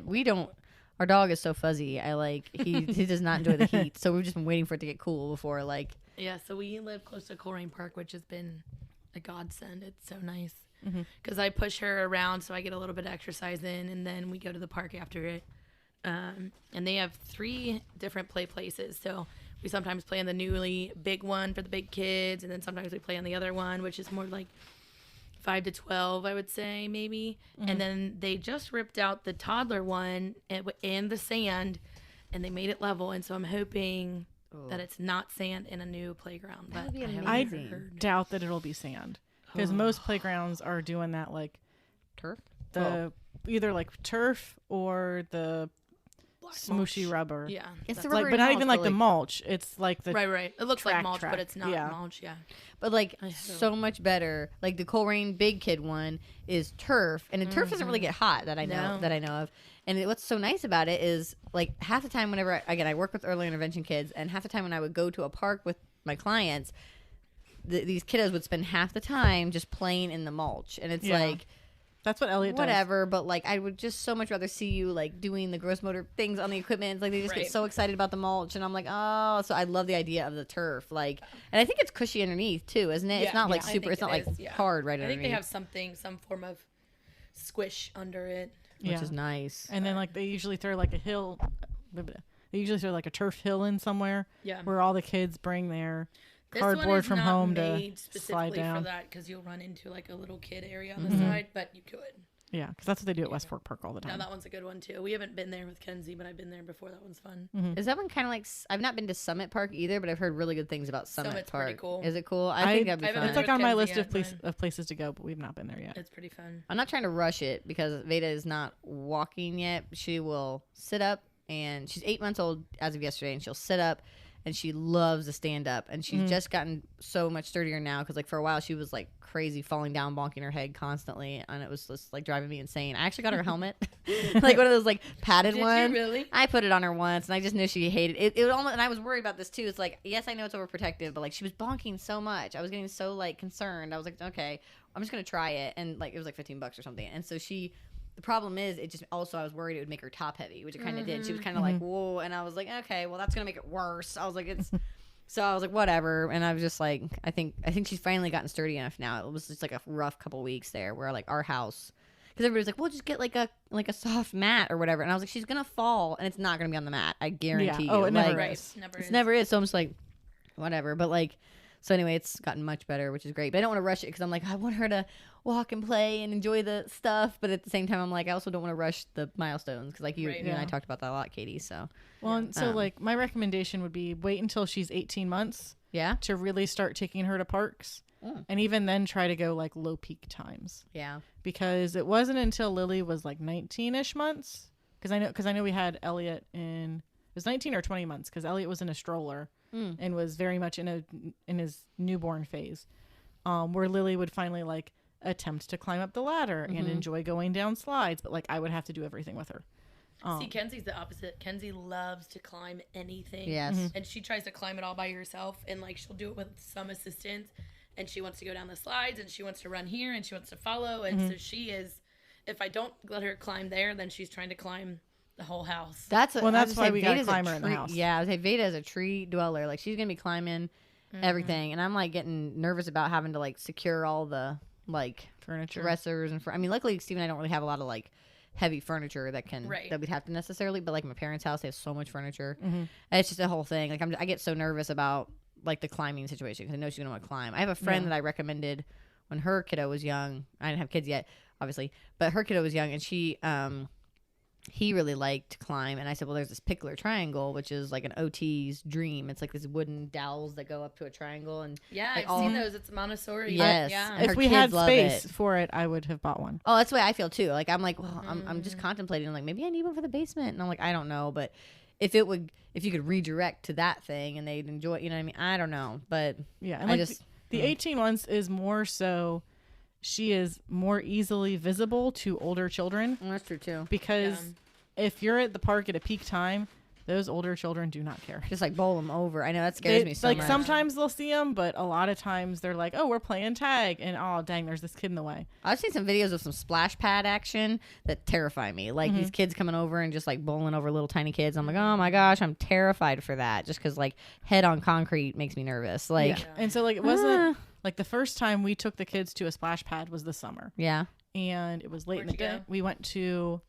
We don't. Our dog is so fuzzy. I like he does not enjoy the heat, so we've just been waiting for it to get cool before like. Yeah, so we live close to Coleraine Park, which has been a godsend. It's so nice. Mm-hmm. Because I push her around so I get a little bit of exercise in, and then we go to the park after it. And they have 3 different play places. So we sometimes play on the newly big one for the big kids, and then sometimes we play on the other one, which is more like 5 to 12, I would say, maybe. And then they just ripped out the toddler one and the sand, and they made it level. And so I'm hoping that it's not sand in a new playground. That But would be I haven't I amazing. heard. doubt that it'll be sand because most playgrounds are doing that like Turf. the either like turf or the Black smooshy mulch. rubber. Yeah. It's that's- the Like, rubber but not mulch, even but, like the mulch. It's like the Right. It looks like track, mulch, but it's not yeah. mulch. Yeah. But like I so much better. Like the Coleraine Big Kid one is turf, and the turf doesn't really get hot that I know No. that I know of. And what's so nice about it is like half the time whenever I work with early intervention kids, and half the time when I would go to a park with my clients, these kiddos would spend half the time just playing in the mulch, and it's Yeah. like that's what Elliot does. whatever. But like I would just so much rather see you like doing the gross motor things on the equipment. It's like they just get Right. so excited about the mulch, and I'm like, oh, so I love the idea of the turf. Like, and I think it's cushy underneath too, isn't it? It's Yeah, not like yeah. I super. think It's not it like is, yeah. hard right I underneath. think they have some form of squish under it. which Yeah. is nice. And then like they usually throw like a hill. They usually throw like a turf hill in somewhere Yeah. where all the kids bring their This one cardboard is from not home to made slide specifically down. for that because you'll run into like a little kid area on the side, but you could. Yeah, because that's what they do at West Fork Park all the Now time. that one's a good one too. We haven't been there with Kenzie, but I've been there before. That one's fun. Is that one kind of like? I've not been to Summit Park either, but I've heard really good things about Summit Summit's Park. pretty cool. Is it cool? I think that'd be I haven't fun. It's been like on my Kenzie list yet, of places to go, but we've not been there yet. It's pretty fun. I'm not trying to rush it because Veda is not walking yet. She will sit up, and she's 8 months old as of yesterday, and she'll sit up and she loves to stand up, and she's just gotten so much sturdier now because like for a while she was like crazy falling down, bonking her head constantly, and it was just like driving me insane. I actually got her a helmet, like one of those like padded ones. Did you really? I put it on her once, and I just knew she hated it. It almost, and I was worried about this too. It's like, yes, I know it's overprotective, but like she was bonking so much, I was getting so like concerned. I was like, okay, I'm just gonna try it, and like it was like $15 or something. And so the problem is, it just also I was worried it would make her top heavy, which it kind of did. She was kind of like, whoa, and I was like, okay, well that's gonna make it worse. I was like, it's. So I was like, whatever, and I was just like, I think she's finally gotten sturdy enough now. It was just like a rough couple weeks there, where like our house, because everybody's like, well, just get like a soft mat or whatever, and I was like, she's gonna fall, and it's not gonna be on the mat, I guarantee you. Oh, it never like, is. Never is. So I'm just like, whatever. But like, so anyway, it's gotten much better, which is great. But I don't want to rush it because I'm like, I want her to walk and play and enjoy the stuff, but at the same time, I'm like, I also don't want to rush the milestones because like you and I talked about that a lot, Katie. So well, and so like my recommendation would be wait until she's 18 months. Yeah. To really start taking her to parks. And even then try to go like low peak times. Yeah. Because it wasn't until Lily was like 19-ish months. Because I know we had Elliot it was 19 or 20 months because Elliot was in a stroller and was very much in his newborn phase. Where Lily would finally like attempt to climb up the ladder and enjoy going down slides, but like I would have to do everything with her. See, Kenzie's the opposite. Kenzie loves to climb anything. Yes. And she tries to climb it all by herself, and like she'll do it with some assistance, and she wants to go down the slides, and she wants to run here, and she wants to follow, and so she is, if I don't let her climb there, then she's trying to climb the whole house. That's why we got a climber in the house. Yeah, I would say Veda is a tree dweller. Like she's going to be climbing everything, and I'm like getting nervous about having to like secure all the like furniture, dressers, and I mean, luckily Steve and I don't really have a lot of like heavy furniture that we'd have to necessarily, but like my parents' house, they have so much furniture. And it's just a whole thing. Like I get so nervous about like the climbing situation because I know she's gonna want to climb. I have a friend that I recommended when her kiddo was young. I didn't have kids yet, obviously, but her kiddo was young, and he really liked to climb. And I said, well, there's this pickler triangle, which is like an OT's dream. It's like these wooden dowels that go up to a triangle. And yeah, like I've seen those. It's Montessori. Yes. Yeah. If we had space for it, I would have bought one. Oh, that's the way I feel too. Like I'm like, well, I'm just contemplating like maybe I need one for the basement. And I'm like, I don't know, but if you could redirect to that thing and they'd enjoy it, you know what I mean? I don't know, but yeah. And like the 18 months is more so she is more easily visible to older children. That's true too. Because if you're at the park at a peak time, those older children do not care. Just like bowl them over. I know that scares me so much. Sometimes they'll see them, but a lot of times they're like, oh, we're playing tag. And oh, dang, there's this kid in the way. I've seen some videos of some splash pad action that terrify me. Like these kids coming over and just like bowling over little tiny kids. I'm like, oh my gosh, I'm terrified for that. Just because like head on concrete makes me nervous. Like, and so like it wasn't like the first time we took the kids to a splash pad was this summer. Yeah. And it was late in the day. Go? We went to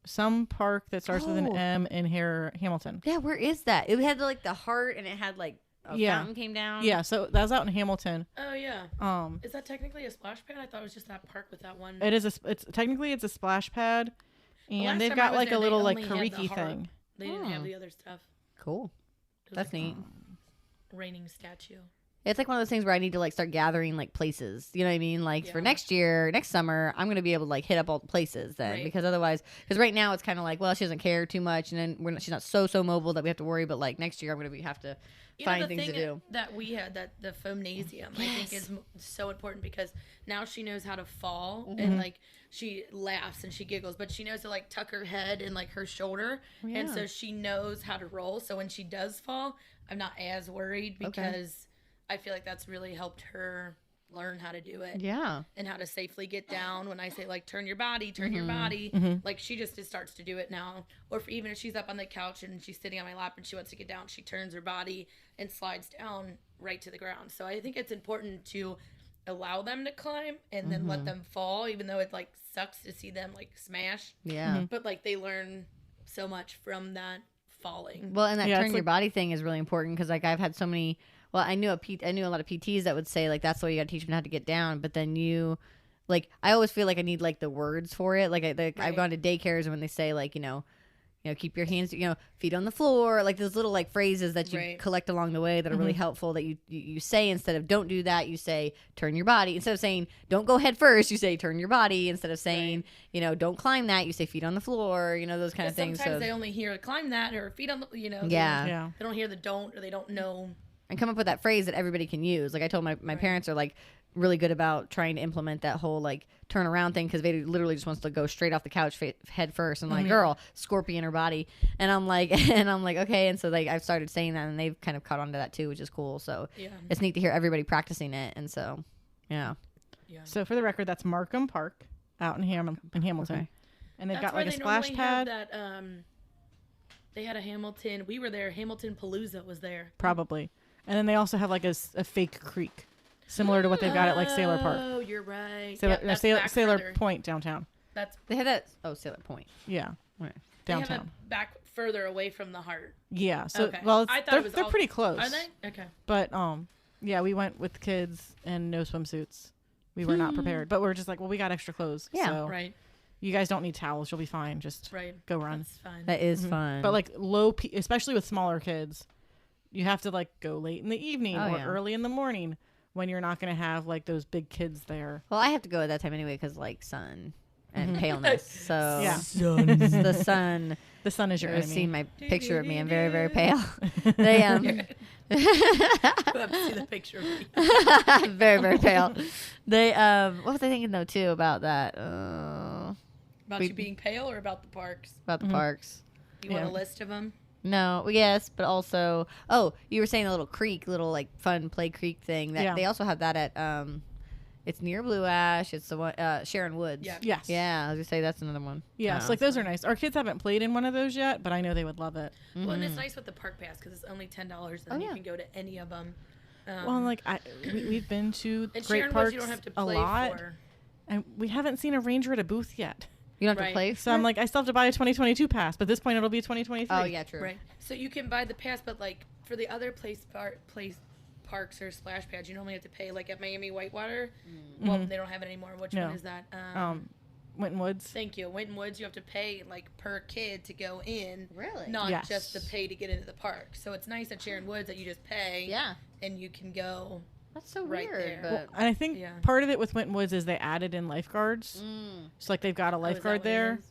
some park that starts with an M in Hamilton. Yeah, where is that? It had like the heart and it had like a fountain came down. Yeah, so that was out in Hamilton. Oh yeah. Is that technically a splash pad? I thought it was just that park with that one. It's technically a splash pad, and they've got like a little like kariki thing. They didn't have the other stuff. Cool. That's neat. Raining statue. It's like one of those things where I need to like start gathering like places. You know what I mean? Like for next summer, I'm going to be able to like hit up all the places then because otherwise, because right now it's kind of like, well, she doesn't care too much. And then she's not so mobile that we have to worry. But like next year, I'm going to have to find things to do. That we had, that the Phomnasium, I think is so important because now she knows how to fall and like she laughs and she giggles, but she knows to like tuck her head and like her shoulder. And so she knows how to roll. So when she does fall, I'm not as worried because I feel like that's really helped her learn how to do it. Yeah. And how to safely get down. When I say like, turn your body, like she just starts to do it now. Or even if she's up on the couch and she's sitting on my lap and she wants to get down, she turns her body and slides down right to the ground. So I think it's important to allow them to climb and then let them fall, even though it like sucks to see them like smash. Yeah. But like they learn so much from that falling. Well, and that turn your body thing is really important because like I've had so many. Well, I knew a lot of PTs that would say like that's the way you got to teach them how to get down. But then I always feel like I need like the words for it. Like I've gone to daycares and when they say like you keep your hands, feet on the floor, like those little like phrases that you collect along the way that are really helpful that you say. Instead of don't do that, you say turn your body. Instead of saying don't go head first, you say turn your body. Instead of saying don't climb that, you say feet on the floor, those kind of things. Sometimes they only hear climb that or feet on the they don't hear the don't, or they don't know. And come up with that phrase that everybody can use. Like I told my parents are like really good about trying to implement that whole like turn around thing, because Vader literally just wants to go straight off the couch head first, and like girl, scorpion her body, and I'm like okay, and so like I've started saying that, and they've kind of caught on to that too, which is cool. So it's neat to hear everybody practicing it, and so yeah. So for the record, that's Markham Park out in Hamilton, Okay. and they've That's got like a splash pad. That, they had a Hamilton. We were there. Hamilton Palooza was there. Probably, and then they also have like a fake creek. Similar to what they've got at like Sailor Park. Oh, you're right. Sailor Point downtown. They had that. Oh, Sailor Point. Yeah, Right. downtown. They have it back further away from the heart. Yeah, so Okay. well, I thought they're, it was they're all- pretty close. Are they? Okay. But yeah, we went with kids and no swimsuits. We were not prepared, but we're just like, well, we got extra clothes. Yeah. So Right. you guys don't need towels. You'll be fine. Just go run. That's fine. That is fun. But like especially with smaller kids, you have to like go late in the evening or early in the morning when you're not going to have like those big kids there. well, I have to go at that time anyway because like sun and paleness. So Yeah. the sun. The sun is your You enemy. see my picture of me. I'm very, very pale. They You have to see the picture of me. very, very pale. They what was I thinking though too about that? About you being pale or about the parks? About the parks. You want a list of them? No, yes, but also you were saying a little creek, little like fun play creek thing that they also have that at it's near Blue Ash. It's the one Sharon Woods. Yeah. Yes. Yeah, I was gonna say that's another one. Yeah, so like those are nice. Our kids haven't played in one of those yet, but I know they would love it. Well, and it's nice with the park pass because it's only $10, and you can go to any of them. Well, and like we've been to and great Sharon parks Woods, you don't have to a play lot, for. and we haven't seen a ranger at a booth yet. You don't have Right. to play. So I'm like, I still have to buy a 2022 pass, but at this point it'll be 2023. Oh yeah, true. Right. So you can buy the pass, but like for the other place parks or splash pads, you normally have to pay. Like at Miami Whitewater, well, they don't have it anymore. Which No. one is that? Winton Woods. Thank you. Winton Woods, you have to pay like per kid to go in. Really? Not Yes. just to pay to get into the park. So it's nice at Sharon Woods that you just pay. Yeah. And you can go. That's so Right weird. there. But And I think part of it with Winton Woods is they added in lifeguards. So like they've got a Oh, is that lifeguard what it there, is?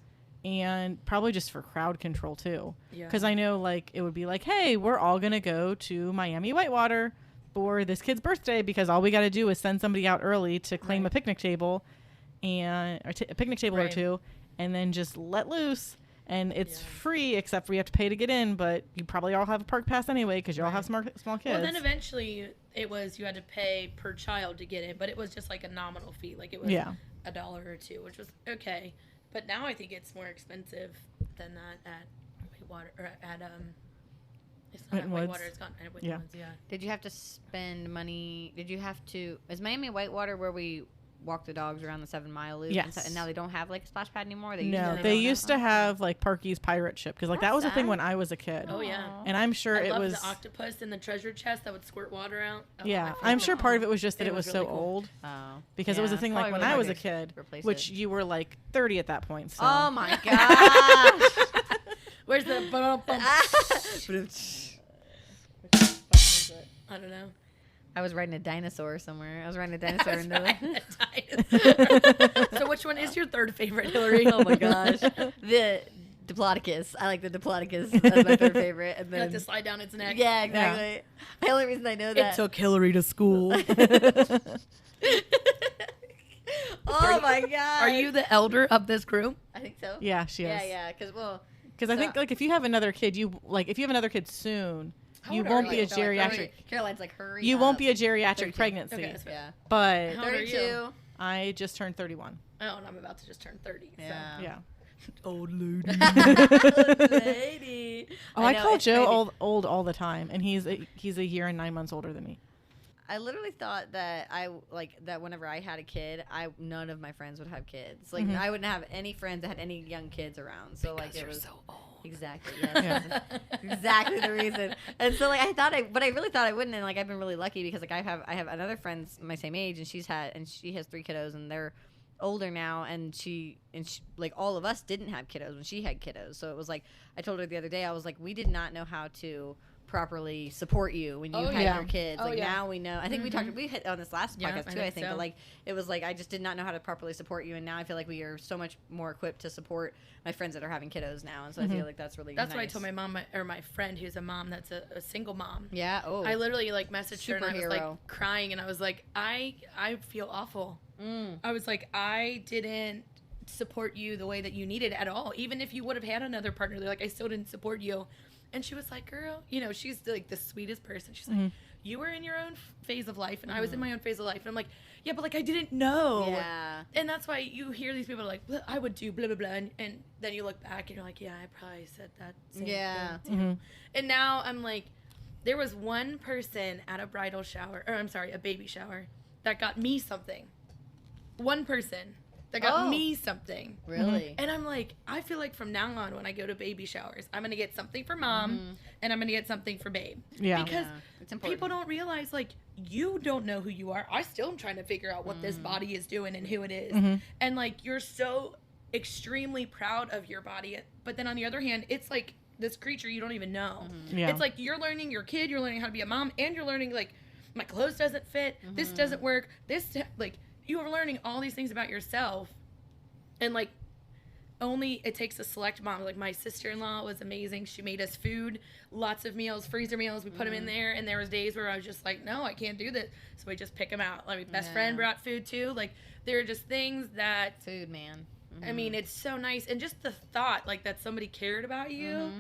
and probably just for crowd control too. Yeah. Because I know like it would be like, hey, we're all gonna go to Miami Whitewater for this kid's birthday because all we got to do is send somebody out early to claim a picnic table, and a picnic table or two, and then just let loose. And it's free, except for you have to pay to get in. But you probably all have a park pass anyway because you all have small kids. Well, then eventually it was you had to pay per child to get in, but it was just like a nominal fee, like it was $1 or $2, which was okay. But now I think it's more expensive than that at Whitewater or at It's not Winton at Woods. Whitewater. It's not at Winton Woods. Yeah. did you have to spend money? Did you have to? Is Miami Whitewater where we walk the dogs around the 7 Mile loop? Yes. And now they don't have like a splash pad anymore. No, they used to have like Parky's pirate ship because like that was a thing when I was a kid. Oh yeah. And I'm sure I it loved was. the octopus in the treasure chest that would squirt water out. That was Yeah, my I'm favorite. sure part of it was just that It it was was so really cool. old Oh. because it was a Yeah, thing like probably when I was a really kid, replace which it. you were like 30 at that point. So. Oh my gosh. Where's the I don't know. I was riding a dinosaur somewhere. I was riding a dinosaur in the. So which one is your third favorite, Hillary? Oh my gosh. The Diplodocus. I like the Diplodocus. That's my third favorite. And You have then, to slide down its neck. yeah, exactly. The only reason I know that. Hillary to school. Oh my god. Are you the elder of this group? I think so. Yeah, she is. Yeah. Because Because I think like if you have another kid, if you have another kid soon, you old won't are be you? a geriatric. Caroline's like, hurry. You up. won't be a geriatric 32. pregnancy. Okay, that's fair. Yeah. But How old are you? 32. I just turned 31. Oh, and I'm about to just turn 30. Yeah. Yeah. Old lady. Lady. Oh, I know, call it's Joe crazy. old all the time, and he's a year and 9 months older than me. I literally thought that that whenever I had a kid, none of my friends would have kids. Like I wouldn't have any friends that had any young kids around. So like it was so old. exactly exactly the reason. And so like but I really thought I wouldn't. And like I've been really lucky because like I have another friend my same age, and she has 3 kiddos, and they're older now, and she like all of us didn't have kiddos when she had kiddos. So it was like, I told her the other day, I was like, we did not know how to properly support you when you had your kids. Like now we know. I think we hit on this last podcast too, I think. But like, it was like, I just did not know how to properly support you, and now I feel like we are so much more equipped to support my friends that are having kiddos now. And so I feel like that's really That's nice. what I told my mom, or my friend who's a mom that's a single mom. Yeah. Oh. I literally like messaged her and I was like Superhero. crying, and I was like, I feel awful. I was like, I didn't support you the way that you needed at all. Even if you would have had another partner, they're like, I still didn't support you. And she was like, girl, you know, she's like the sweetest person. She's like, you were in your own phase of life, and I was in my own phase of life. And I'm like, yeah, but like I didn't know. Yeah. And that's why you hear these people like, I would do blah, blah, blah. And then you look back and you're like, yeah, I probably said that same thing too. And now I'm like, there was one person at a bridal shower, or I'm sorry, a baby shower, that got me something. One person that got me something. Really? And I'm like, I feel like from now on when I go to baby showers, I'm going to get something for mom and I'm going to get something for babe. Yeah. Because It's important. people don't realize, like, you don't know who you are. I still am trying to figure out what this body is doing and who it is. And, like, you're so extremely proud of your body. But then on the other hand, it's like this creature you don't even know. Yeah. It's like you're learning your kid, you're learning how to be a mom, and you're learning, like, my clothes doesn't fit, this doesn't work, like, you are learning all these things about yourself. And, like, only it takes a select mom. Like, my sister-in-law was amazing. She made us food, lots of meals, freezer meals. We put them in there, and there was days where I was just like, no, I can't do this. So we just pick them out. Like, my best friend brought food, too. Like, there are just things that... Food, man. I mean, it's so nice. And just the thought, like, that somebody cared about you.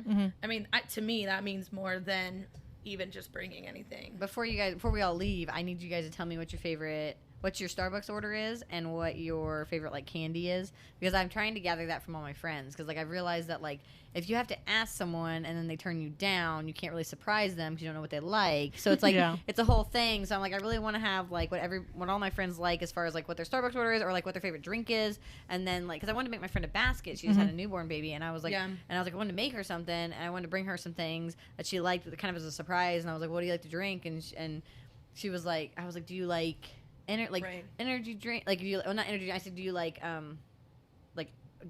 I mean, to me, that means more than even just bringing anything. Before we all leave, I need you guys to tell me what your Starbucks order is and what your favorite, like, candy is, because I'm trying to gather that from all my friends, because, like, I've realized that, like, if you have to ask someone and then they turn you down, you can't really surprise them because you don't know what they like. So it's like it's a whole thing. So I'm like, I really want to have, like, what all my friends like as far as, like, what their Starbucks order is, or, like, what their favorite drink is. And then, like, because I wanted to make my friend a basket. She just had a newborn baby, and I was like, I wanted to make her something, and I wanted to bring her some things that she liked, kind of as a surprise. And I was like, what do you like to drink? And she was like, I was like, do you like energy drink, like, not energy drink. I said, do you like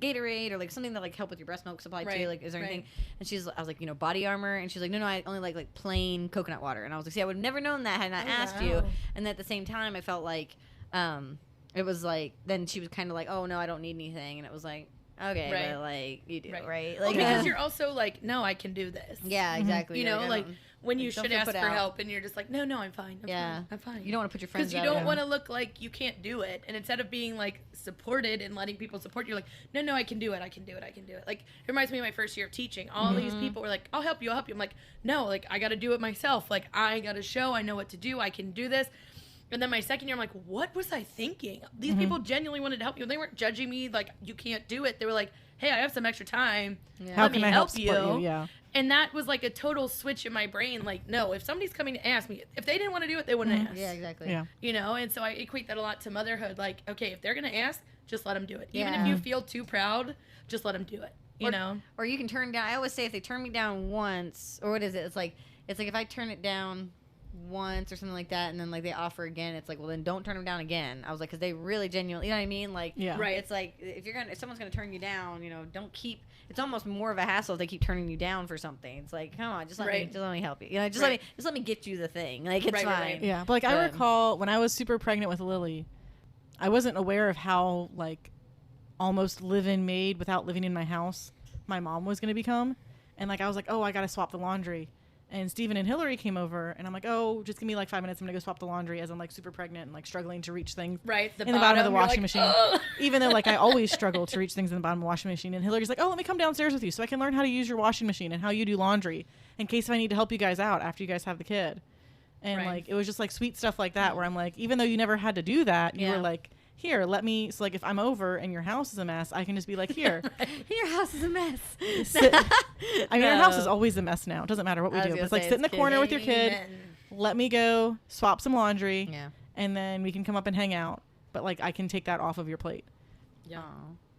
Gatorade, or like something that like help with your breast milk supply too? Like, is there anything? And I was like, Body Armor, and she's like, no, I only like plain coconut water. And I was like, see, I would have never known that had I not asked you. And at the same time, I felt like it was like, then she was kind of like, oh no, I don't need anything, and it was like, okay, but like you do, right? Like, because you're also like, no, I can do this. Yeah, exactly. You know, like when you should ask for out. help, and you're just like, no, I'm fine. I'm fine. You don't want to put your friends because you don't want to look like you can't do it. And instead of being like supported and letting people support you, you're like, no, I can do it. I can do it. Like, it reminds me of my first year of teaching. All these people were like, I'll help you. I'm like, no, like, I got to do it myself. Like, I got to show I know what to do. I can do this. And then my second year, I'm like, what was I thinking? These people genuinely wanted to help you. They weren't judging me like, you can't do it. They were like, hey, I have some extra time. How can I help you? Yeah. And that was like a total switch in my brain. Like, no, if somebody's coming to ask me, if they didn't want to do it, they wouldn't ask. Yeah, exactly. Yeah. You know, and so I equate that a lot to motherhood. Like, okay, if they're going to ask, just let them do it. Even if you feel too proud, just let them do it. You know? Or you can turn down. I always say if they turn me down once, or what is it? It's like if I turn it down once or something like that, and then like they offer again, it's like, well, then don't turn them down again. I was like, because they really genuinely, you know what I mean? Like, right. It's like if someone's gonna turn you down, you know, don't keep. It's almost more of a hassle if they keep turning you down for something. It's like, come on, just let me help you. You know, just let me get you the thing. Like, it's fine. Yeah, but like, I recall when I was super pregnant with Lily, I wasn't aware of how like almost live-in maid without living in my house my mom was gonna become, and like I was like, oh, I gotta swap the laundry. And Steven and Hillary came over, and I'm like, oh, just give me like 5 minutes. I'm going to go swap the laundry, as I'm like super pregnant and like struggling to reach things in the bottom of the washing machine. Ugh. Even though like I always struggle to reach things in the bottom of the washing machine. And Hillary's like, oh, let me come downstairs with you so I can learn how to use your washing machine and how you do laundry in case I need to help you guys out after you guys have the kid. And like, it was just like sweet stuff like that where I'm like, even though you never had to do that, you were like, here, let me, so like if I'm over and your house is a mess, I can just be like, here. Your house is a mess. I mean, our house is always a mess now. It doesn't matter what we do. But it's like sit in the corner with your kid, let me go swap some laundry, and then we can come up and hang out. But like I can take that off of your plate. Yeah.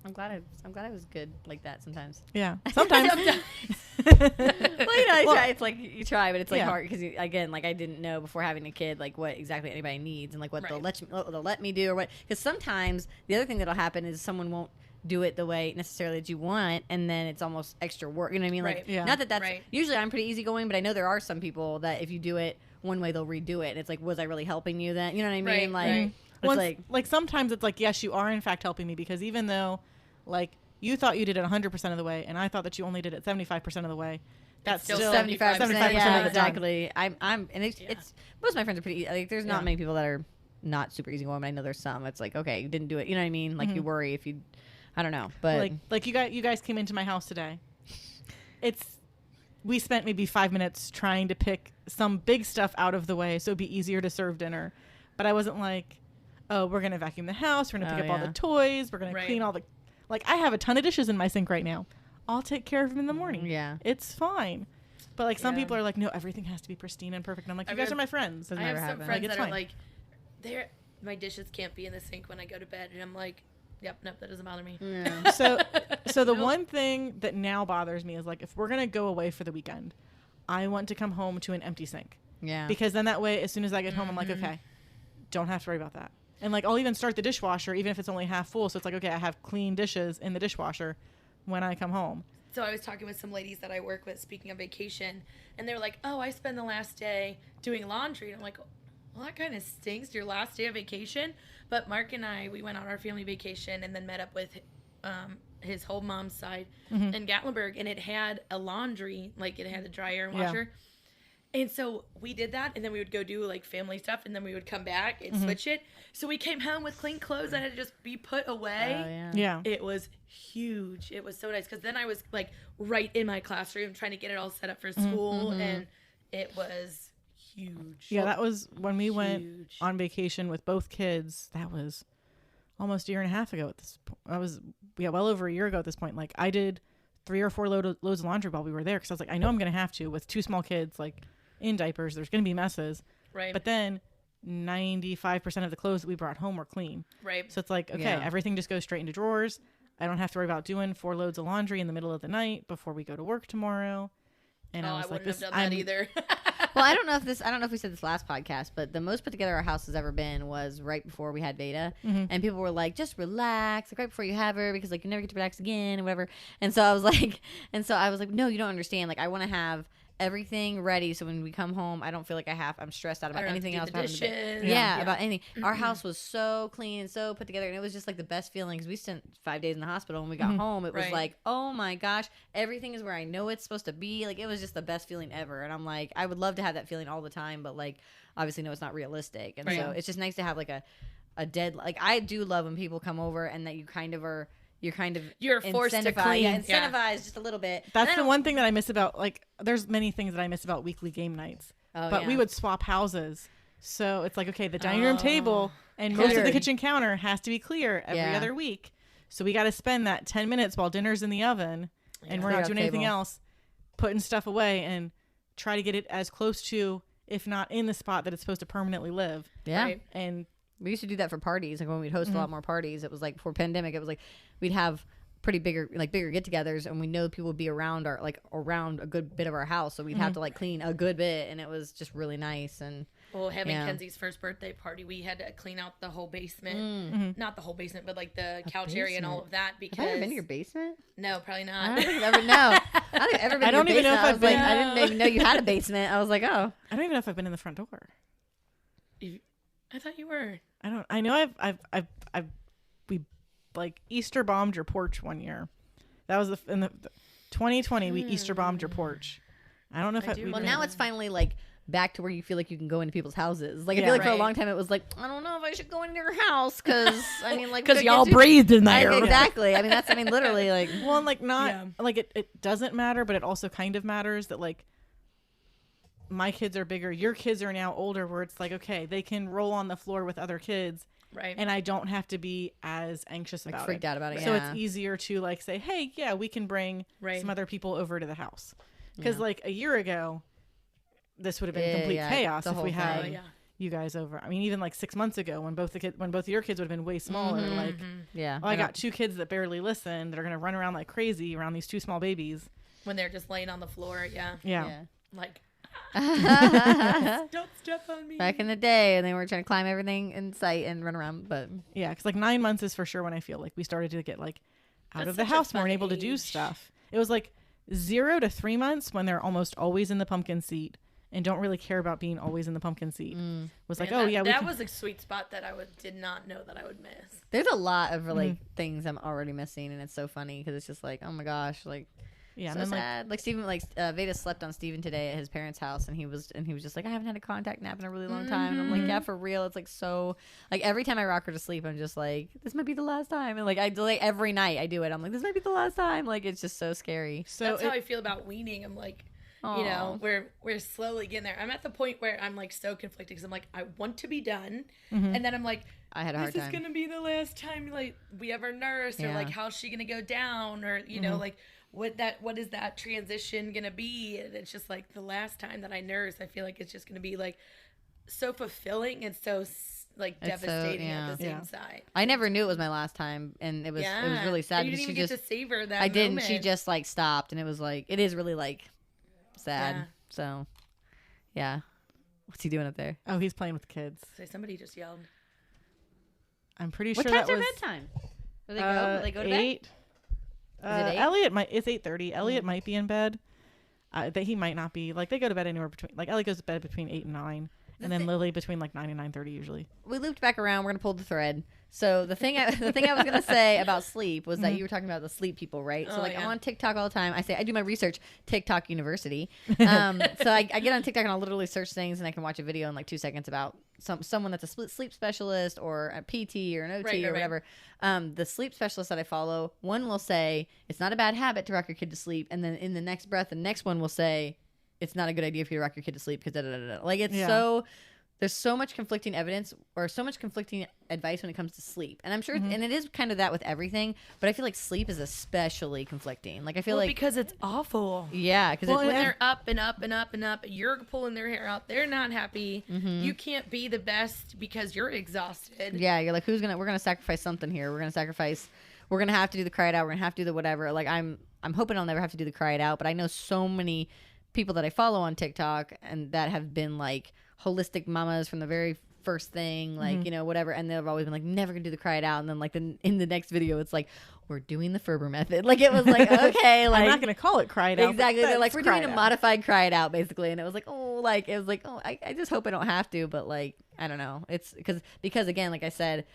I'm glad I was good like that sometimes. Yeah. Sometimes. Well, you know, try. It's like you try, but it's like Yeah. hard because again, like I didn't know before having a kid, like what exactly anybody needs and like what they'll let me do or what. Because sometimes the other thing that'll happen is someone won't do it the way necessarily that you want, and then it's almost extra work. You know what I mean? Like, not that that's usually I'm pretty easygoing, but I know there are some people that if you do it one way, they'll redo it. And it's like, was I really helping you then? You know what I mean? Like, it's like sometimes it's like, yes, you are in fact helping me, because even though like you thought you did it 100% of the way, and I thought that you only did it 75% of the way, that's still 75%. 75% Yeah, of the exactly. I'm, and it's most of my friends are pretty. Like, there's not many people that are not super easygoing. But I know there's some. It's like, okay, you didn't do it. You know what I mean? Like you worry if you. I don't know, but like you guys came into my house today. We spent maybe 5 minutes trying to pick some big stuff out of the way so it'd be easier to serve dinner. But I wasn't like, oh, we're gonna vacuum the house, we're gonna pick up all the toys, we're gonna clean all the. Like, I have a ton of dishes in my sink right now. I'll take care of them in the morning. Yeah, it's fine. But like some people are like, no, everything has to be pristine and perfect. And I'm like, you guys are my friends. I have some friends that are like, my dishes can't be in the sink when I go to bed, and I'm like. Yep, nope, that doesn't bother me. Yeah. So the one thing that now bothers me is like if we're gonna go away for the weekend, I want to come home to an empty sink. Yeah. Because then that way, as soon as I get home, I'm like, okay, don't have to worry about that. And like I'll even start the dishwasher, even if it's only half full. So it's like, okay, I have clean dishes in the dishwasher when I come home. So I was talking with some ladies that I work with, speaking of vacation, and they were like, oh, I spend the last day doing laundry. And I'm like, well, that kind of stinks, your last day of vacation. But Mark and I, we went on our family vacation and then met up with his whole mom's side in Gatlinburg, and it had a laundry, like it had a dryer and washer. And so we did that, and then we would go do like family stuff, and then we would come back and switch it. So we came home with clean clothes that had to just be put away. Oh, yeah. It was huge. It was so nice, because then I was like right in my classroom trying to get it all set up for school, and it was huge. Yeah, that was when we went on vacation with both kids. That was almost a year and a half ago at this point. I was well over a year ago at this point. Like I did 3 or 4 loads of laundry while we were there, because I was like, I know I'm going to have to with 2 small kids, like in diapers. There's going to be messes. Right. But then 95% of the clothes that we brought home were clean. Right. So it's like, okay, everything just goes straight into drawers. I don't have to worry about doing 4 loads of laundry in the middle of the night before we go to work tomorrow. And I was like, wouldn't have done that either. Well, I don't know if we said this last podcast, but the most put together our house has ever been was right before we had Veda, and people were like, just relax, like right before you have her, because like you never get to relax again and whatever. And so I was like, no, you don't understand. Like I want to have everything ready so when we come home, I don't feel like I'm stressed out about anything else. About anything. Our house was so clean and so put together, and it was just like the best feeling, because we spent 5 days in the hospital. When we got home, it was like, oh my gosh, everything is where I know it's supposed to be. Like it was just the best feeling ever, and I'm like, I would love to have that feeling all the time, but like obviously no, it's not realistic. And so it's just nice to have like a dead, like I do love when people come over and that you're forced to clean. Incentivized just a little bit. That's the one thing that I miss about, like, there's many things that I miss about weekly game nights. But we would swap houses. So it's like, okay, the dining room table and most of the kitchen counter has to be clear every other week. So we got to spend that 10 minutes while dinner's in the oven and we're not doing anything else, putting stuff away and try to get it as close to, if not in the spot that it's supposed to permanently live. Yeah. Right? And we used to do that for parties. Like when we'd host a lot more parties, it was like before pandemic, it was like we'd have bigger get-togethers, and we know people would be around around a good bit of our house, so we'd have to like clean a good bit, and it was just really nice. And having Kenzie's first birthday party, we had to clean out the whole basement. Not the whole basement, but like the couch area and all of that. Because have I ever been to your basement? No, probably not. I don't think I've ever. No, I don't think I've ever been. I don't even know if I've been. I didn't even know you had a basement. I was like, oh, I don't even know if I've been in the front door. I thought you were. I know we like Easter bombed your porch one year. That was in the 2020 we Easter bombed your porch. I don't know if well, now it's finally like back to where you feel like you can go into people's houses. Like I feel like for a long time it was like, I don't know if I should go into your house, because I mean, like, because y'all breathed in there. Exactly. I mean, literally, like, well, and like not like it doesn't matter, but it also kind of matters that like my kids are bigger, your kids are now older, where it's like, okay, they can roll on the floor with other kids, right? And I don't have to be as anxious about freaked out about it. So it's easier to like say, hey, yeah, we can bring some other people over to the house, because like a year ago this would have been complete chaos if we had you guys over. I mean, even like 6 months ago when both of your kids would have been way smaller, like I got 2 kids that barely listen, that are going to run around like crazy around these 2 small babies. When they're just laying on the floor, yeah. Like, don't step on me. Back in the day, and they were trying to climb everything in sight and run around. But yeah, because like 9 months is for sure when I feel like we started to get like out That's of the such a house more fun and able to do age. stuff. It was like 0 to 3 months when they're almost always in the pumpkin seat and don't really care about being always in the pumpkin seat. Was like, Man, oh yeah, that was a sweet spot that I did not know that I would miss. there's a lot of like things I'm already missing, and it's so funny because it's just like, oh my gosh, like. yeah, So and then sad. Like Steven, Veda slept on Steven today at his parents' house, and he was just like, I haven't had a contact nap in a really long time. And I'm like, yeah, for real. It's like so. Like every time I rock her to sleep, I'm just like, this might be the last time. And like every night I do it. I'm like, this might be the last time. Like it's just so scary. so That's how I feel about weaning. I'm like, you know, we're slowly getting there. I'm at the point where I'm like so conflicted because I'm like, I want to be done, and then I'm like, I had a hard this time. is gonna be the last time like we ever nurse, or like how's she gonna go down, or you know, like what is that transition gonna be? And it's just like the last time that I nurse, I feel like it's just gonna be like so fulfilling and so like It's so- devastating yeah. at the same Yeah. side. I never knew it was my last time, and it was really sad You because didn't she even just get to savor that. I didn't. moment. She just like stopped, and it was like it is really like sad. Yeah. So yeah, what's he doing up there? oh, he's playing with kids. So somebody just yelled. I'm pretty What sure time's that their was bedtime? Do they go? Do they go to bed? 8. it 8? Elliot it's 8:30. Elliot might be in bed. That he might not be. Like they go to bed anywhere between. Like Elliot goes to bed between 8 and 9, and then Lily between like 9 and 9:30 usually. We looped back around. We're gonna pull the thread. So the thing I was gonna say about sleep was that you were talking about the sleep people, right? So Oh, like yeah. I'm on TikTok all the time. I do my research, TikTok University. So I get on TikTok and I'll literally search things, and I can watch a video in like 2 seconds about someone that's a sleep specialist or a PT or an OT Right, or right. whatever. The sleep specialist that I follow, one will say it's not a bad habit to rock your kid to sleep, and then in the next breath, the next one will say it's not a good idea for you to rock your kid to sleep because like it's so. There's so much conflicting evidence or so much conflicting advice when it comes to sleep. And I'm sure, and it is kind of that with everything, but I feel like sleep is especially conflicting. Like I feel like, because it's awful. yeah, because When they're up and up and up and up, you're pulling their hair out. They're not happy. You can't be the best because you're exhausted. yeah, you're like, we're going to sacrifice something here. We're going to have to do the cry it out. We're going to have to do the whatever. Like I'm hoping I'll never have to do the cry it out, but I know so many people that I follow on TikTok and that have been like holistic mamas from the very first thing, like you know, whatever, and they've always been like, never gonna do the cry it out, and then like in the next video it's like, we're doing the Ferber method. Like it was like, okay, like I'm not gonna call it cried out. exactly, they're like, we're doing a cried out. modified cry it out basically, and it was like, I just hope I don't have to, but like I don't know, it's because again, like I said,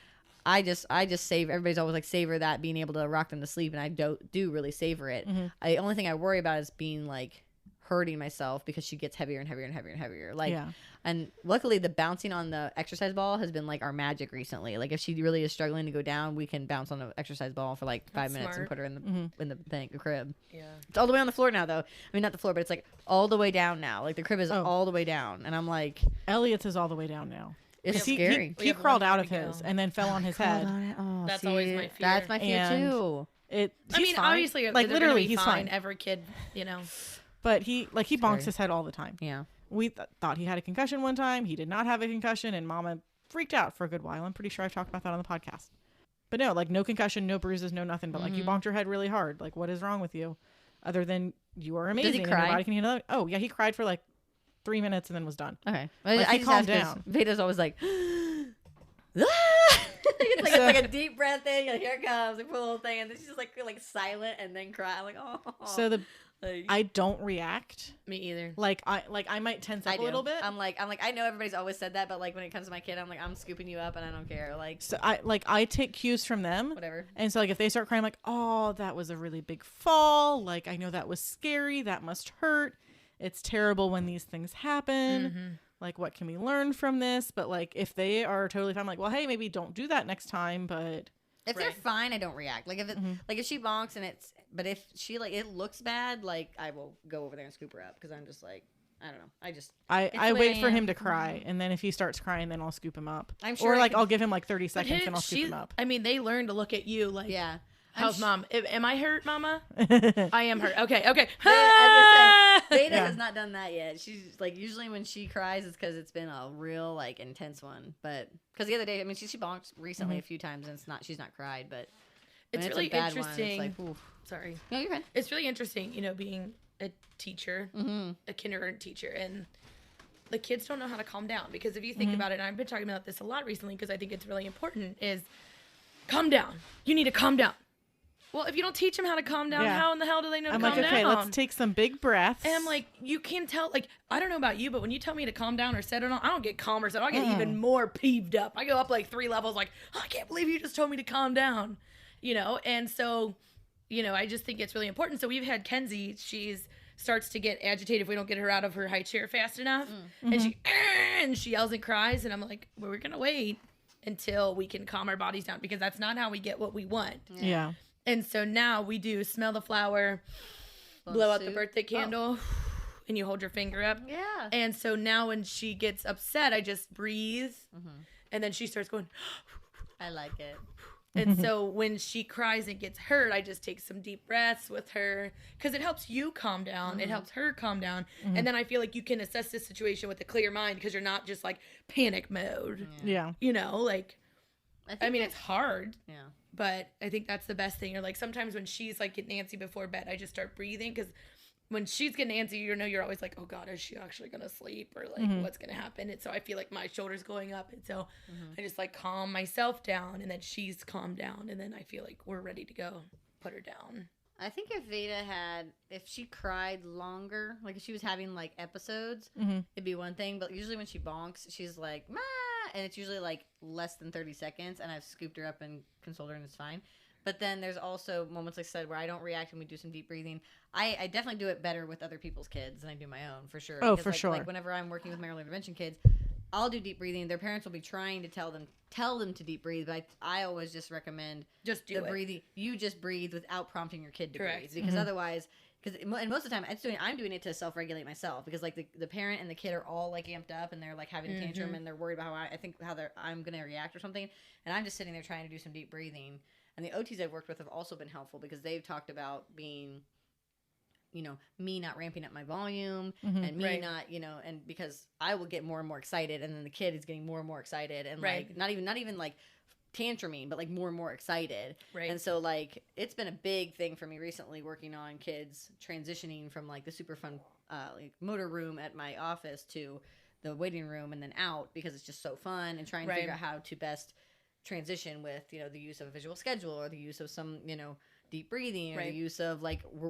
I just save. Everybody's always like savor that being able to rock them to sleep, and I do really savor it. The only thing I worry about is being like hurting myself because she gets heavier and heavier and heavier and heavier. Like, and luckily the bouncing on the exercise ball has been like our magic recently. Like if she really is struggling to go down, we can bounce on the exercise ball for like 5 minutes and smart. put her in the crib. Yeah. It's all the way on the floor now, though. I mean, not the floor, but it's like all the way down now. Like the crib is all the way down, and I'm like, Elliot's is all the way down now. it's He- scary. He have crawled one out more of to go. his and then fell on his head. Oh, That's see, always my fear. That's my fear And- too. He's I mean, fine. obviously, like they're gonna literally, be he's fine. Every kid, you know. But he bonks his head all the time. Yeah. We thought he had a concussion one time. He did not have a concussion, and Mama freaked out for a good while. I'm pretty sure I've talked about that on the podcast. But no, like no concussion, no bruises, no nothing. But like you bonked your head really hard. Like what is wrong with you? Other than you are amazing. and cry? your body can handle it. Oh yeah, he cried for like 3 minutes and then was done. Okay. Like, I he just calmed asked 'cause down. Veda's always like, it's like a deep breath in. Like, here it comes. Like, put a little thing, and then she's just like silent and then cry. I'm like, oh. So like, I don't react. Me either. Like I might tense up a little bit. I'm like, I know everybody's always said that, but like when it comes to my kid, I'm like, I'm scooping you up, and I don't care. Like, So I take cues from them. whatever. And so like if they start crying, I'm like, oh, that was a really big fall. Like I know that was scary. That must hurt. It's terrible when these things happen. Like what can we learn from this? But like if they are totally fine, I'm like, well, hey, maybe don't do that next time. But If they're fine, I don't react. Like if it, like if she bonks and but if she like it looks bad, like I will go over there and scoop her up because I'm just like, I don't know. It's I the way wait I for am. him to cry, and then if he starts crying, then I'll scoop him up. I'm sure or I like can- I'll give him like 30 But seconds and I'll scoop him up. I mean, they learn to look at you like, yeah. how's mom? Am I hurt, mama? I am hurt. Okay. I was gonna say, Veda Yeah. has not done that yet. She's like usually when she cries, it's because it's been a real like intense one. But because the other day, I mean, she bonked recently a few times, and she's not cried, but It's When really a bad interesting. One, it's like, oof. Sorry. No, you're fine. It's really interesting, being a teacher, a kindergarten teacher, and the kids don't know how to calm down. Because if you think about it, and I've been talking about this a lot recently because I think it's really important, is calm down. You need to calm down. Well, if you don't teach them how to calm down, how in the hell do they know to calm down? Okay, let's take some big breaths. And I'm like, you can tell, I don't know about you, but when you tell me to calm down or settle down, I don't get calm or settle. I get even more peeved up. I go up 3 levels I can't believe you just told me to calm down, And so, I just think it's really important. So we've had Kenzie, she's starts to get agitated if we don't get her out of her high chair fast enough. And she yells and cries. And I'm like, well, we're going to wait until we can calm our bodies down because that's not how we get what we want. Yeah. And so now we do smell the flower, blow out the birthday candle, and you hold your finger up. Yeah. And so now when she gets upset, I just breathe. And then she starts going, I like it. and so when she cries and gets hurt, I just take some deep breaths with her because it helps you calm down. It helps her calm down. And then I feel like you can assess this situation with a clear mind because you're not just panic mode. Yeah. It's hard. Yeah. But I think that's the best thing. Or sometimes when she's getting antsy before bed, I just start breathing because when she's getting antsy, you're always like, oh God, is she actually gonna sleep or what's gonna happen? And so I feel like my shoulders going up, and so I just calm myself down, and then she's calmed down, and then I feel like we're ready to go. Put her down. I think if she cried longer, if she was having episodes, it'd be one thing. But usually when she bonks, she's like, "Ma," and it's usually less than 30 seconds, and I've scooped her up and consoled her, and it's fine. But then there's also moments, like I said, where I don't react and we do some deep breathing. I definitely do it better with other people's kids than I do my own, for sure. Oh, because, for sure. Whenever I'm working with my early intervention kids, I'll do deep breathing. Their parents will be trying to tell them to deep breathe, but I always just recommend just do the it. breathing. You just breathe without prompting your kid to Correct. breathe, because otherwise, and most of the time, I'm doing it to self-regulate myself, because the parent and the kid are all amped up and they're having a tantrum and they're worried about how I'm gonna react or something, and I'm just sitting there trying to do some deep breathing. And the OTs I've worked with have also been helpful because they've talked about being, me not ramping up my volume and me not, and because I will get more and more excited, and then the kid is getting more and more excited, and not even tantruming, but more and more excited. Right. And so it's been a big thing for me recently working on kids transitioning from the super fun motor room at my office to the waiting room and then out, because it's just so fun, and trying to figure out how to best transition with the use of a visual schedule, or the use of some deep breathing, or the use of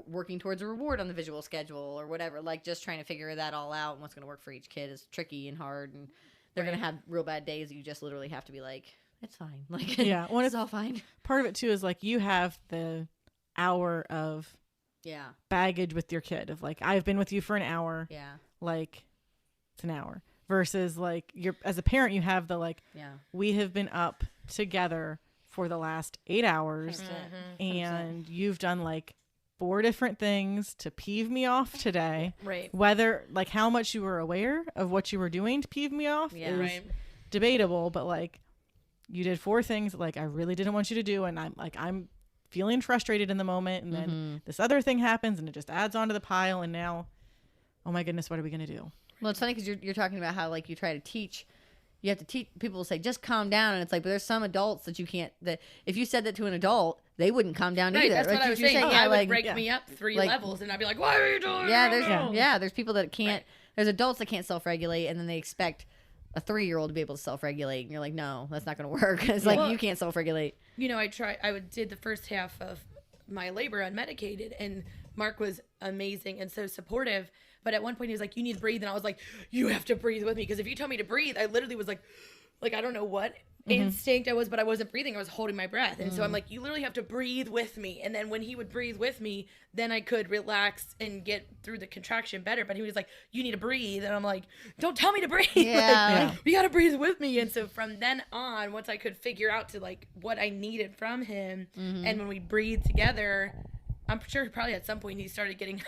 working towards a reward on the visual schedule, or whatever. Just trying to figure that all out, and what's going to work for each kid is tricky and hard, and they're going to have real bad days that you just literally have to be it's fine, it's all fine. Part of it too is you have the hour of baggage with your kid of I've been with you for an hour, it's an hour, versus you're, as a parent, you have the we have been up together for the last 8 hours, 100%. and you've done 4 different things to peeve me off today. Right. Whether how much you were aware of what you were doing to peeve me off is debatable, but you did 4 things I really didn't want you to do, and I'm feeling frustrated in the moment, and then this other thing happens, and it just adds onto the pile, and now, oh my goodness, what are we gonna do? Well, it's funny because you're talking about how you try to teach. You have to teach. People will say, just calm down, and it's but there's some adults that you can't. That if you said that to an adult, they wouldn't calm down either. That's what I was saying. Yeah, I would break me up 3 levels, and I'd be like, "Why are you doing?" There's people that can't. There's adults that can't self-regulate, and then they expect a 3-year-old to be able to self-regulate, and you're like, no, that's not going to work. It's you can't self-regulate. I did the first half of my labor unmedicated, and Mark was amazing and so supportive. But at one point he was like, you need to breathe. And I was like, you have to breathe with me. Because if you tell me to breathe, I literally was like, I don't know what instinct I was, but I wasn't breathing. I was holding my breath. And so I'm like, you literally have to breathe with me. And then when he would breathe with me, then I could relax and get through the contraction better. But he was like, you need to breathe. And I'm like, don't tell me to breathe. Yeah. You got to breathe with me. And so from then on, once I could figure out to what I needed from him, and when we breathed together, I'm sure probably at some point he started getting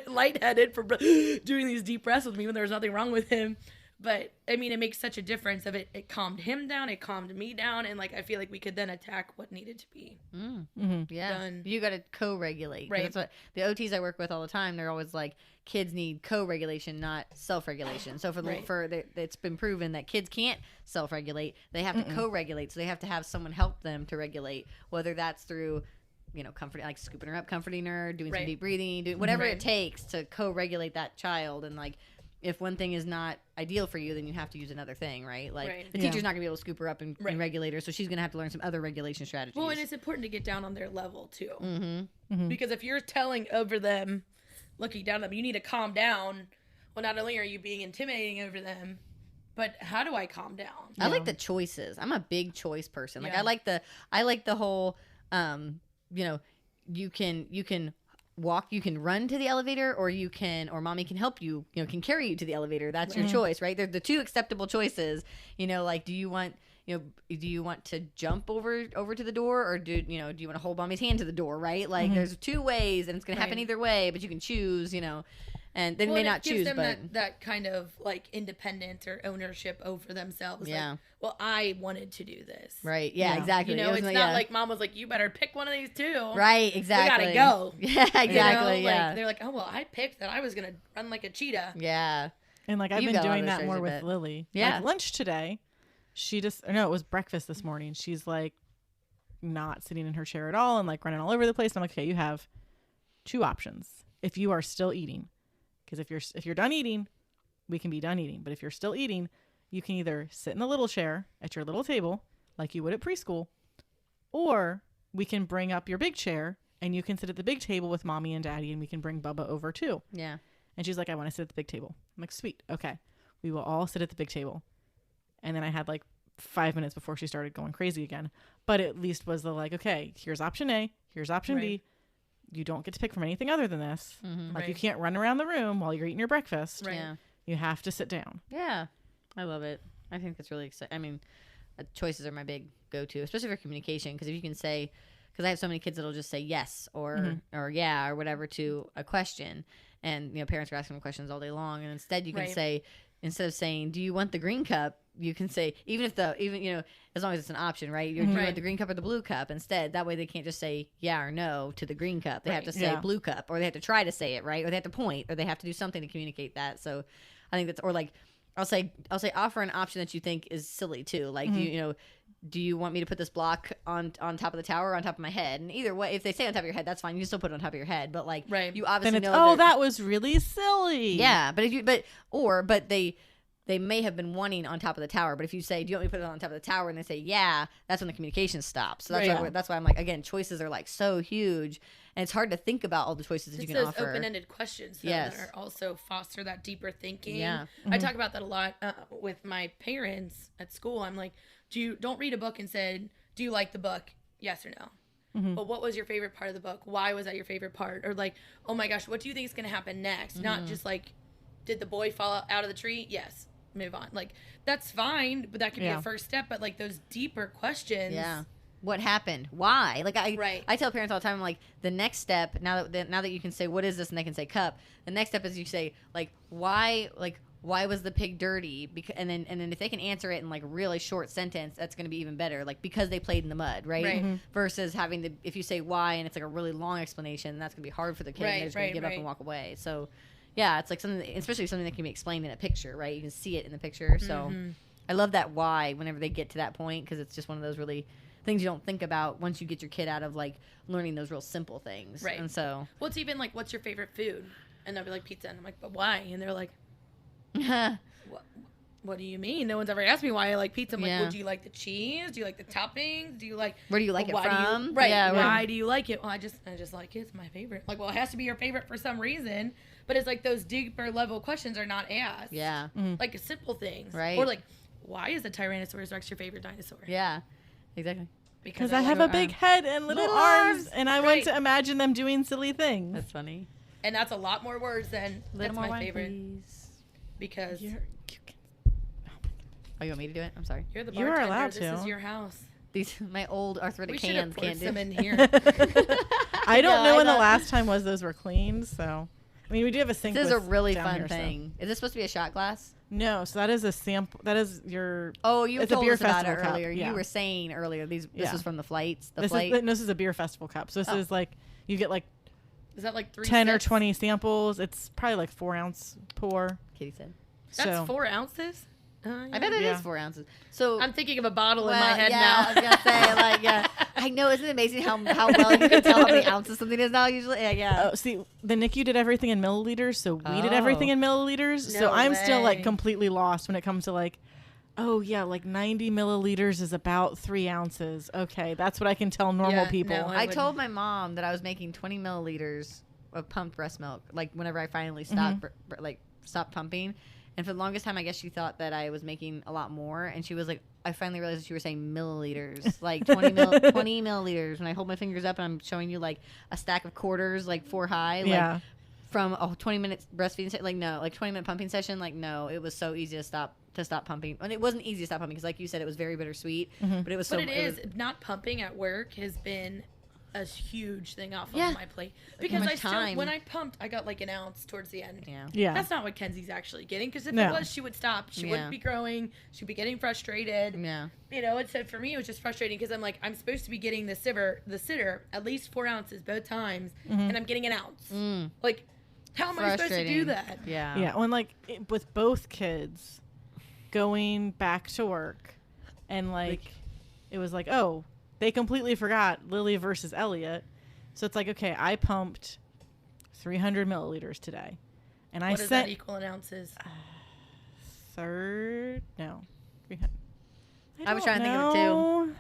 lightheaded for doing these deep breaths with me when there was nothing wrong with him. But I mean, it makes such a difference of it. It calmed him down. It calmed me down. And like, I feel like we could then attack what needed to be Yeah. done. You got to co-regulate. 'Cause Right. That's what the OTs I work with all the time. They're always like, kids need co-regulation, not self-regulation. So it's been proven that kids can't self-regulate. They have to co-regulate. So they have to have someone help them to regulate, whether that's through, comforting, like scooping her up, comforting her, doing some deep breathing, doing whatever it takes to co-regulate that child. And like, if one thing is not ideal for you, then you have to use another thing, right? Like the teacher's not gonna be able to scoop her up and regulate her, so she's gonna have to learn some other regulation strategies. Well, and it's important to get down on their level too, because if you're telling over them, looking down at them, you need to calm down. Well, not only are you being intimidating over them, but how do I calm down? I like the choices. I'm a big choice person. Like I like the whole, you can walk, you can run to the elevator, or mommy can help you, can carry you to the elevator. That's your choice, right? They're the two acceptable choices. Like, do you want to jump over to the door, or do you want to hold mommy's hand to the door, right? Like there's two ways, and it's going to happen either way, but you can choose, and they may not choose, but that kind of like independence or ownership over themselves. Yeah. Like, well, I wanted to do this. right. Yeah, exactly. It's not like mom was like, you better pick one of these two. Right, exactly. We gotta go. Yeah, exactly. Yeah. Like, they're like, oh, well, I picked that I was going to run like a cheetah. Yeah. And like, I've You been got a lot doing of that more stories, I with bet. Lily. Yeah. Like lunch today, it was breakfast this morning. She's like not sitting in her chair at all and like running all over the place. And I'm like, okay, you have two options. If you are still eating, because if you're done eating, we can be done eating. But if you're still eating, you can either sit in the little chair at your little table like you would at preschool, or we can bring up your big chair and you can sit at the big table with mommy and daddy, and we can bring Bubba over too. Yeah. And she's like, I want to sit at the big table. I'm like, sweet. Okay. We will all sit at the big table. And then I had like 5 minutes before she started going crazy again. But at least was the like, okay, here's option A, here's option B. You don't get to pick from anything other than this. Like you can't run around the room while you're eating your breakfast. Right. Yeah. You have to sit down. Yeah. I love it. I think that's really exciting. I mean, choices are my big go-to, especially for communication. Because if you can say, because I have so many kids that'll just say yes or yeah or whatever to a question, and parents are asking them questions all day long, and instead you can say, instead of saying, do you want the green cup, you can say, even as long as it's an option, right? Do you want the green cup or the blue cup instead? That way they can't just say yeah or no to the green cup. They have to say blue cup, or they have to try to say it, right? Or they have to point, or they have to do something to communicate that. So I think that's, or like, I'll say offer an option that you think is silly too. Like, do you want me to put this block on top of the tower or on top of my head? And either way, if they say on top of your head, that's fine. You can still put it on top of your head. But like, you obviously then it's, know. that was really silly. Yeah, but they may have been wanting on top of the tower. But if you say, do you want me to put it on top of the tower? And they say, yeah, that's when the communication stops. So that's why I'm like, again, choices are like so huge. And it's hard to think about all the choices that you can offer. It's those open-ended questions that are also foster that deeper thinking. Yeah. I talk about that a lot with my parents at school. I'm like, don't read a book and say, do you like the book? Yes or no. But what was your favorite part of the book? Why was that your favorite part? Or like, oh my gosh, what do you think is going to happen next? Not just like, did the boy fall out of the tree? Yes. Move on. Like, that's fine, but that could be a first step. But like those deeper questions. Yeah. What happened? Why? Like I tell parents all the time, I'm like, the next step, now that you can say what is this, and they can say cup, the next step is you say like why was the pig dirty? And then if they can answer it in like a really short sentence, that's going to be even better. Like, because they played in the mud, right? Versus having if you say why and it's like a really long explanation, that's going to be hard for the kid. And they're just going to give up and walk away. So yeah, it's like something, especially something that can be explained in a picture, right? You can see it in the picture. So I love that why whenever they get to that point, because it's just one of those really things you don't think about once you get your kid out of like learning those real simple things. Right. And so, well, it's even like, what's your favorite food? And they'll be like, pizza. And I'm like, but why? And they're like, what do you mean? No one's ever asked me why I like pizza. I'm like, well, do you like the cheese? Do you like the toppings? Do you like, where do you like it from? Why do you like it? Well, I just like it. It's my favorite. Like, well, it has to be your favorite for some reason. But it's like those deeper level questions are not asked. Yeah. Like simple things. Right. Or like, why is the Tyrannosaurus Rex your favorite dinosaur? Yeah. Exactly. Because I have a big head and little arms, and I want to imagine them doing silly things. That's funny. And that's a lot more words than that's my favorite. Please. Because you want me to do it? I'm sorry. You're the bartender. You are allowed This to. is your house. My old arthritic hands can't do them it. in here. I don't know when the last time was those were cleaned, so. mean, we do have a sink. This is a with really down fun here, so- thing. Is this supposed to be a shot glass? No, so that is a sample. That is your. Oh, you It's a told beer us about it festival cup, earlier. yeah. You were saying earlier this Yeah. was from the flights. This is a beer festival cup. So this Oh. is like you get like Is that like 3 10 or sips? 20 samples. It's probably like 4 ounce pour. Katie said. That's so 4 ounces? I bet it is Yeah. 4 ounces. So I'm thinking of a bottle in well, my head yeah, now. I was gonna say like yeah. I know, isn't it amazing how well you can tell how many ounces something is now usually? Yeah. Oh, see, the NICU did everything in milliliters, so we did Oh. everything in milliliters. So No I'm still like way. completely lost when it comes to like, oh yeah, like 90 milliliters is about 3 ounces. Okay, that's what I can tell normal Yeah, people. no, I would- told my mom that I was making 20 milliliters of pumped breast milk, like whenever I finally stopped, stopped pumping. And for the longest time, I guess she thought that I was making a lot more. And she was like, I finally realized that you were saying milliliters, like 20 milliliters. When I hold my fingers up and I'm showing you like a stack of quarters, like 4 high, like Yeah. from a 20 minutes breastfeeding, like no, like 20-minute pumping session, like no, it was so easy to stop pumping. And it wasn't easy to stop pumping because, like you said, it was very bittersweet. But it was so. But it is not pumping at work has been a huge thing off of my plate because much I still time. when I pumped I got like an ounce towards the end. Yeah. Yeah. That's not what Kenzie's actually getting because if No. it was she would stop. She wouldn't be growing. She'd be getting frustrated. Yeah. You know, it said for me it was just frustrating because I'm like I'm supposed to be getting the sitter at least 4 ounces both times and I'm getting an ounce. Like how am I supposed to do that? Yeah. Yeah, when like with both kids going back to work, and like it was like, oh, they completely forgot Lily versus Elliot, so it's like, okay, I pumped 300 milliliters today, and I What does sent that equal in ounces? 300. I was trying to think of it too.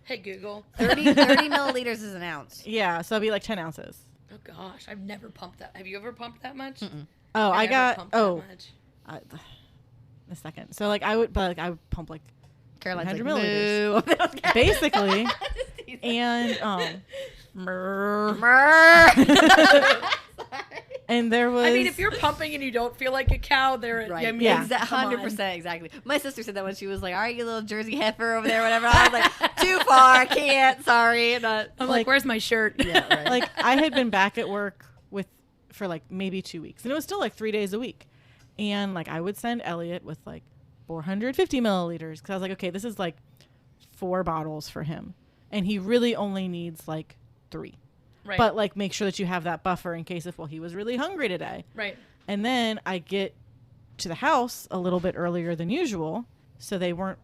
Hey Google. 30 milliliters is an ounce. Yeah, so it'll be like 10 ounces. Oh gosh, I've never pumped that. Have you ever pumped that much? Oh, I never got pumped that much. a second. So like I would pump like Caroline's like, 100 milliliters. basically, and and there was. I mean, if you're pumping and you don't feel like a cow, there. Right. I mean, Yeah. 100% exactly. My sister said that when she was like, all right, you little Jersey heifer over there, whatever. I was like, too far, I can't, sorry. I'm like, where's my shirt? Yeah, right. Like I had been back at work for like maybe 2 weeks, and it was still like 3 days a week, and like I would send Elliot with like 450 milliliters because I was like, okay, this is like 4 bottles for him, and he really only needs like 3. Right. But like make sure that you have that buffer in case he was really hungry today. Right. And then I get to the house a little bit earlier than usual, so they weren't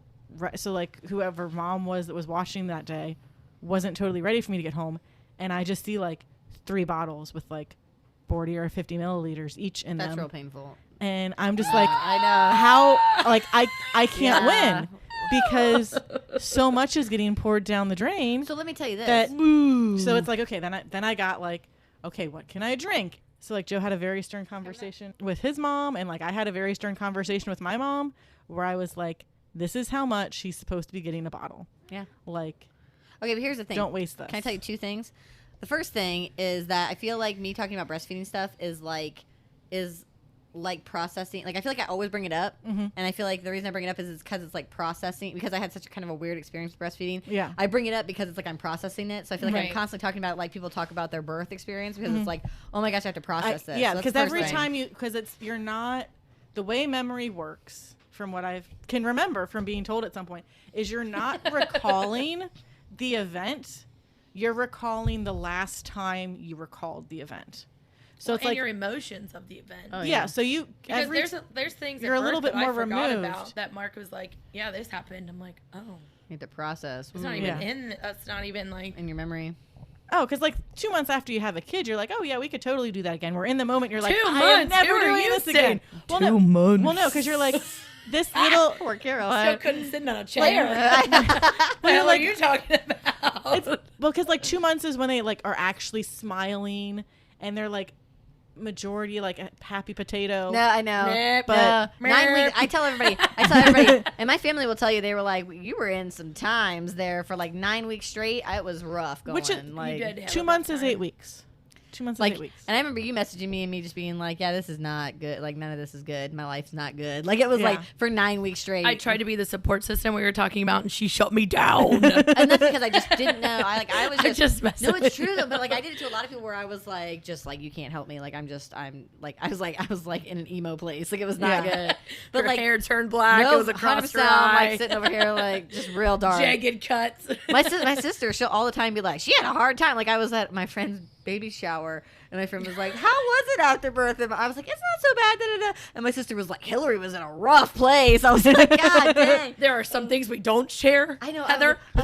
so like whoever mom was that was watching that day wasn't totally ready for me to get home, and I just see like 3 bottles with like 40 or 50 milliliters each in That's them. real painful. And I'm just like, I know. how, like I can't Yeah. win because so much is getting poured down the drain So let me tell you this. that so it's like, okay, then I got like, okay, what can I drink? So like Joe had a very stern conversation with his mom, and like I had a very stern conversation with my mom where I was like, this is how much she's supposed to be getting a bottle. Yeah. Like, Okay, but here's the thing. don't waste this. Can I tell you 2 things? The first thing is that I feel like me talking about breastfeeding stuff is like processing. Like I feel like I always bring it up, and I feel like the reason I bring it up is because it's like processing. Because I had such a kind of a weird experience with breastfeeding. Yeah. I bring it up because it's like I'm processing it. So I feel like I'm Right. constantly talking about it like people talk about their birth experience because it's like, oh my gosh, I have to process this. Yeah, So that's because the first every thing. time you're not, the way memory works, from what I can remember from being told at some point, is you're not recalling the event, you're recalling the last time you recalled the event. So it's and like your emotions of the event. Oh, yeah, so you Because there's things you're at a little birth bit that more I forgot removed. about that Mark was like, yeah, this happened. I'm like, oh, You have to process. it's not Yeah. even that's not even like in your memory. oh, because like 2 months after you have a kid, you're like, oh yeah, we could totally do that again. We're in the moment. You're like, 2 I am months? never Who are doing you this again. Well, 2 no, months. well, no, because you're like this little. Poor Carol. still couldn't sit on a chair. what the hell like- are you talking about? Well, because like 2 months is when they like are actually smiling and they're like majority like a happy potato. No, I know. Nip, but- No, 9 weeks. I tell everybody, and my family will tell you, they were like, you were in some times there for like 9 weeks straight. It was rough going. Which is- like, you did have 2 a months rough is time. 8 weeks. 2 months like, and 8 weeks. and I remember you messaging me and me just being like, yeah, this is not good. Like, none of this is good. My life's not good. Like, it was like for 9 weeks straight. I tried to be the support system we were talking about, and she shut me down. And that's because I just didn't know. I was just messing no, with it's true you. though. But like, I did it to a lot of people where I was like, just like, you can't help me. Like, I was like in an emo place. Like, it was not good. But Your like, hair turned black. no, It was across your 100%, I'm, eye. like sitting over here, like just real dark. Jagged cuts. My sister, she'll all the time be like, she had a hard time. Like, I was at my friend's baby shower, and my friend was like, how was it after birth? And I was like, it's not so bad. Da, da, da. And my sister was like, Hillary was in a rough place. I was like, God dang. There are some things we don't share. I know, Heather. I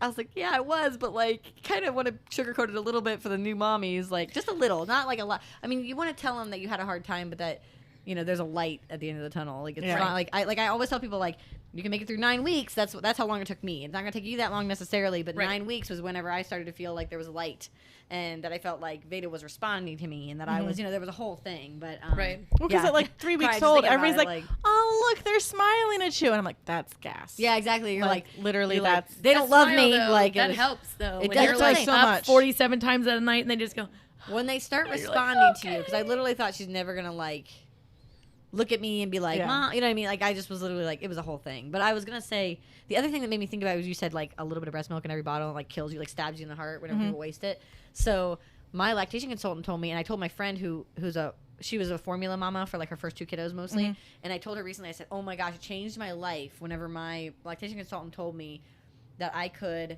was like, yeah, I was, but like, kind of want to sugarcoat it a little bit for the new mommies, like just a little, not like a lot. I mean, you want to tell them that you had a hard time, but that, you know, there's a light at the end of the tunnel. Like, it's not like I always tell people, like, you can make it through 9 weeks. That's how long it took me. It's not gonna take you that long necessarily, but 9 weeks was whenever I started to feel like there was light, and that I felt like Veda was responding to me, and that I was, you know, there was a whole thing. But Right. Well, because at like 3 weeks Cried just old, thinking about everybody's it, like, oh, look, they're smiling at you. And I'm like, that's gas. yeah, exactly. You're like literally, you're like, that's. they don't love me. Though, Like, that it helps though. it When does you're like like so up much. 47 times out of night, and they just go. when they start You're like, responding to you, okay. because I literally thought she's never gonna like look at me and be like, Yeah. Mom, you know what I mean? Like, I just was literally like, it was a whole thing. But I was gonna say the other thing that made me think about it was you said like a little bit of breast milk in every bottle like kills you, like stabs you in the heart whenever people waste it. So my lactation consultant told me, and I told my friend she was a formula mama for like her first 2 kiddos mostly, and I told her recently, I said, oh my gosh, it changed my life whenever my lactation consultant told me that I could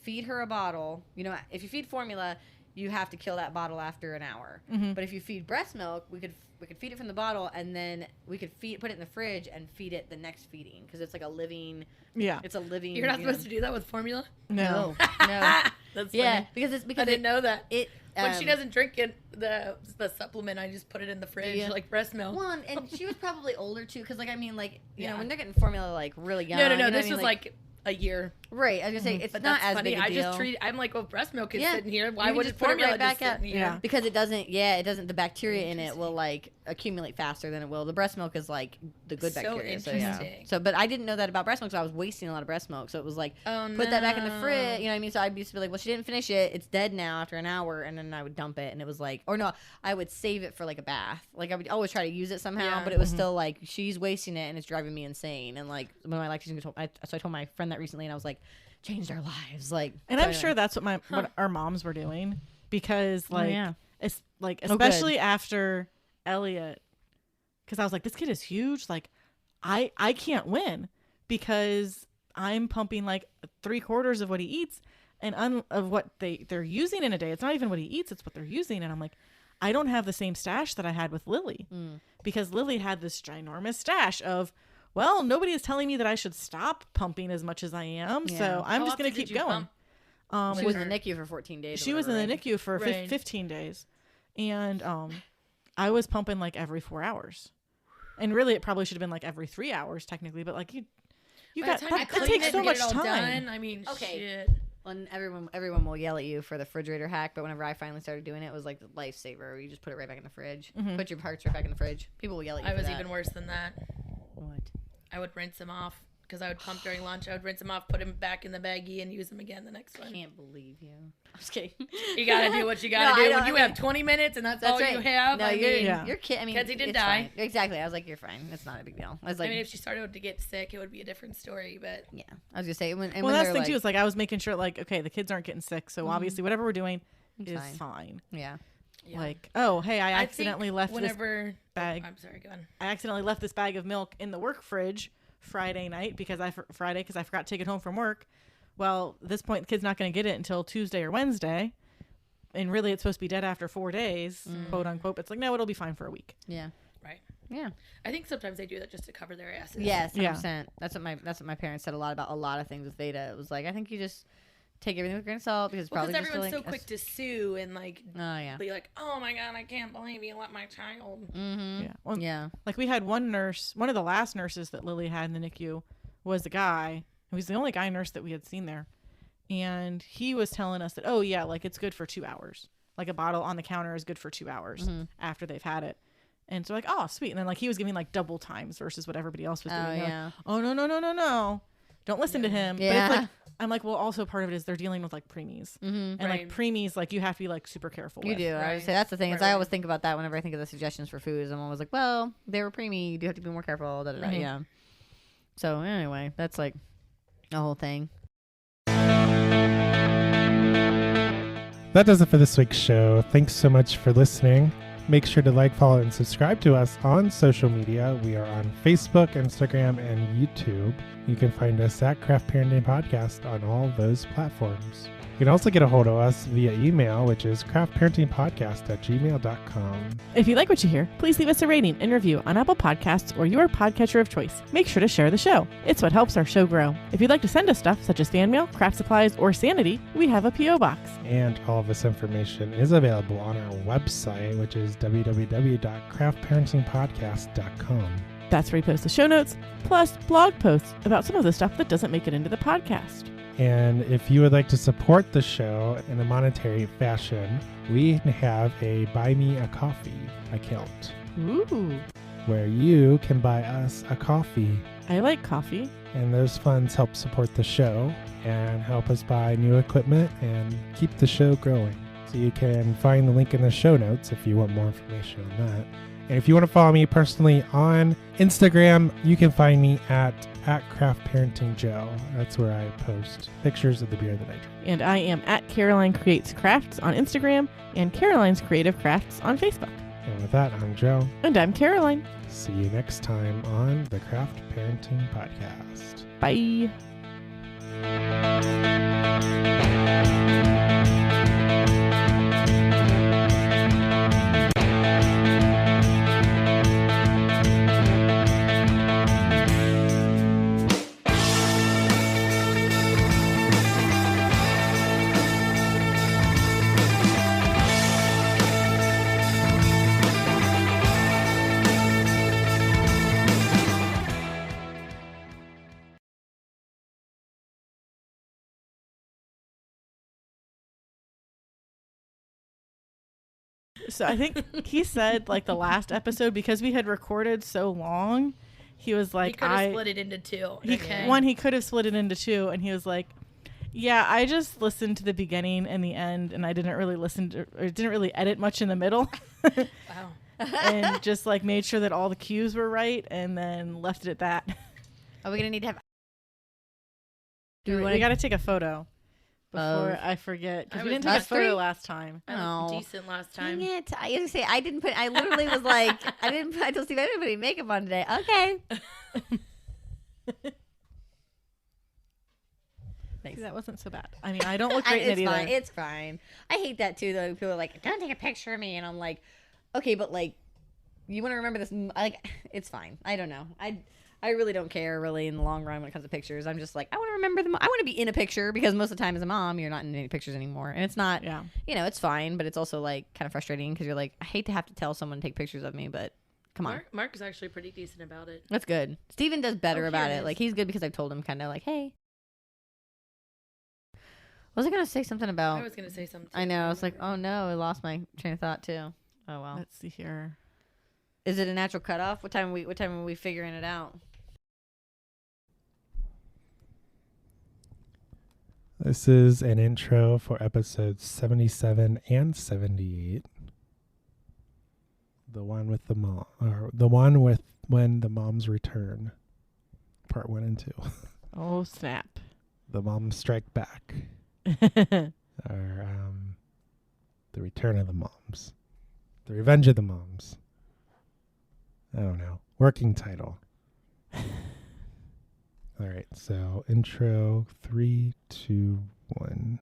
feed her a bottle. You know, if you feed formula, you have to kill that bottle after an hour. But if you feed breast milk, we could feed it from the bottle, and then we could put it in the fridge and feed it the next feeding, because it's like a living. Yeah. It's a living. You're not supposed to do that with formula. No. No. That's Yeah, funny. because I didn't know that. It When she doesn't drink it, the supplement, I just put it in the fridge Yeah. like breast milk. Well, and she was probably older too, because like I mean, like you know, Yeah. when they're getting formula like really young. No. you know what I This mean? was like a year. right. I was gonna say it's But not that's as funny. big a I deal. just treat. I'm like, well, breast milk is Yeah. sitting here. You Why can would just put it formula right back just up. sit here? Yeah. Because it doesn't. Yeah, it doesn't. The bacteria in it will like accumulate faster than it will. The breast milk is like the good So bacteria. So interesting. So, but I didn't know that about breast milk, so I was wasting a lot of breast milk. So it was like, put that back in the fridge. You know what I mean? So I used to be like, well, she didn't finish it. It's dead now after an hour, and then I would dump it, and it was like, or no, I would save it for like a bath. Like I would always try to use it somehow, Yeah. but it was still like she's wasting it, and it's driving me insane. And like when my lactation control, so I told my friend that recently, and I was like, changed our lives. Like, And so I'm anyway. sure that's what our moms were doing, because like, yeah. it's like, Oh, good. especially after Elliot, because I was like, this kid is huge. Like, I can't win because I'm pumping like 3/4 of what he eats and of what they're using in a day. It's not even what he eats, it's what they're using. And I'm like, I don't have the same stash that I had with Lily, because Lily had this ginormous stash of, well, nobody is telling me that I should stop pumping as much as I am, Yeah. so I'm How just going often to did keep you going. pump? She was in the NICU for 14 days. She was in the NICU for Right. 15 days, and I was pumping like every 4 hours, and really it probably should have been like every 3 hours technically, but like you By got the time you it clean takes it so and much get it all time. done, I mean, Okay. shit. And everyone will yell at you for the refrigerator hack, but whenever I finally started doing it, it was like the lifesaver. You just put it right back in the fridge. Put your parts right back in the fridge. People will yell at you. I for was that. even worse than that. What? I would rinse them off because I would pump during lunch. I would rinse them off, put them back in the baggie, and use them again the next I one. can't believe you. I'm just kidding. You gotta do what you No, gotta I do don't- when you I have mean- 20 minutes and that's all That's right. you have. No, I you're mean, Yeah. you're kidding. I mean, Kenzie didn't it's die. fine. Exactly. I was like, you're fine. It's not a big deal. I was like, I mean, if she started to get sick, it would be a different story. But yeah. I was gonna say when. And Well, when that's they're the thing like, too. Is like I was making sure like, okay, the kids aren't getting sick, so obviously whatever we're doing It's is fine. fine. Yeah. yeah. Like, oh, hey, I I accidentally think left this whenever bag. I'm sorry, go on. I accidentally left this bag of milk in the work fridge Friday night because I forgot to take it home from work. Well, at this point, the kid's not going to get it until Tuesday or Wednesday. And really, it's supposed to be dead after 4 days, quote unquote. It's like, no, it'll be fine for a week. Yeah. Right. Yeah. I think sometimes they do that just to cover their asses. Yes. 100%. Yeah. That's what my parents said a lot about a lot of things with Veda. It was like, I think you just take everything with a grain of salt because it's Well, probably because just everyone's like, so quick to sue and like Oh yeah. be like, "Oh my god, I can't believe you let my child." Mm-hmm. Yeah. Well, Yeah. like we had one of the last nurses that Lily had in the NICU was a guy. He was the only guy nurse that we had seen there. And he was telling us that, oh yeah, like it's good for 2 hours. Like a bottle on the counter is good for 2 hours after they've had it. And so like, oh, sweet. And then like he was giving like double times versus what everybody else was doing. Oh They're like, yeah. oh, no. don't listen to him. Yeah. But it's like, I'm like, well, also part of it is they're dealing with like preemies. Mm-hmm. And like preemies, like you have to be like super careful You with. do. I would say that's the thing. Is I always think about that whenever I think of the suggestions for foods. I'm always like, well, they were preemie. You do have to be more careful. Da, da, da. Yeah. So anyway, that's like a whole thing. That does it for this week's show. Thanks so much for listening. Make sure to like, follow, and subscribe to us on social media. We are on Facebook, Instagram, and YouTube. You can find us at Craft Parenting Podcast on all those platforms. You can also get a hold of us via email, which is craftparentingpodcast@gmail.com. If you like what you hear, please leave us a rating and review on Apple Podcasts or your podcatcher of choice. Make sure to share the show. It's what helps our show grow. If you'd like to send us stuff such as fan mail, craft supplies, or sanity, we have a P.O. box. And all of this information is available on our website, which is www.craftparentingpodcast.com. That's where we post the show notes, plus blog posts about some of the stuff that doesn't make it into the podcast. And if you would like to support the show in a monetary fashion, we have a Buy Me a Coffee account Ooh, where you can buy us a coffee. I like coffee. And those funds help support the show and help us buy new equipment and keep the show growing. So you can find the link in the show notes if you want more information on that. And if you want to follow me personally on Instagram, you can find me at craftparentingjoe. That's where I post pictures of the beer that I drink. And I am at Caroline Creates Crafts on Instagram and Caroline's Creative Crafts on Facebook. And with that, I'm Joe. And I'm Caroline. See you next time on the Craft Parenting Podcast. Bye. So I think he said like the last episode, because we had recorded so long, he was like, he could have split it into two. He could have split it into two, and he was like, yeah, I just listened to the beginning and the end, and I didn't really didn't really edit much in the middle. Wow. And just like made sure that all the cues were right, and then left it at that. Are we gonna need to have? We got to take a photo before I forget, because we didn't take a photo last time. I was decent last time. Dang it! I was gonna say I didn't put. I literally was like, I told Steve I didn't put any makeup on today. Okay. See, that wasn't so bad. I mean, I don't look great in it either. Fine. It's fine. I hate that too, though. People are like, "Don't take a picture of me," and I'm like, "Okay, but like, you want to remember this? Like, it's fine. I don't know. I really don't care really in the long run when it comes to pictures. I'm just like, I want to remember them. I want to be in a picture, because most of the time as a mom, you're not in any pictures anymore, and it's not. Yeah. You know, it's fine, but it's also like kind of frustrating, because you're like, I hate to have to tell someone to take pictures of me, but. Come on. Mark is actually pretty decent about it. That's good. Steven does better about it. Like, he's good because I've told him kind of like, hey. Was I going to say something about? I was going to say something. I know. I was like, oh no, I lost my train of thought too. Oh well. Let's see here. Is it a natural cutoff? What time are we figuring it out? This is an intro for episodes 77 and 78. The one with the mom, or the one with when the moms return, part 1 and 2. Oh snap! The moms strike back, or the return of the moms, the revenge of the moms. I don't know. Working title. All right. So intro 3, 2, 1.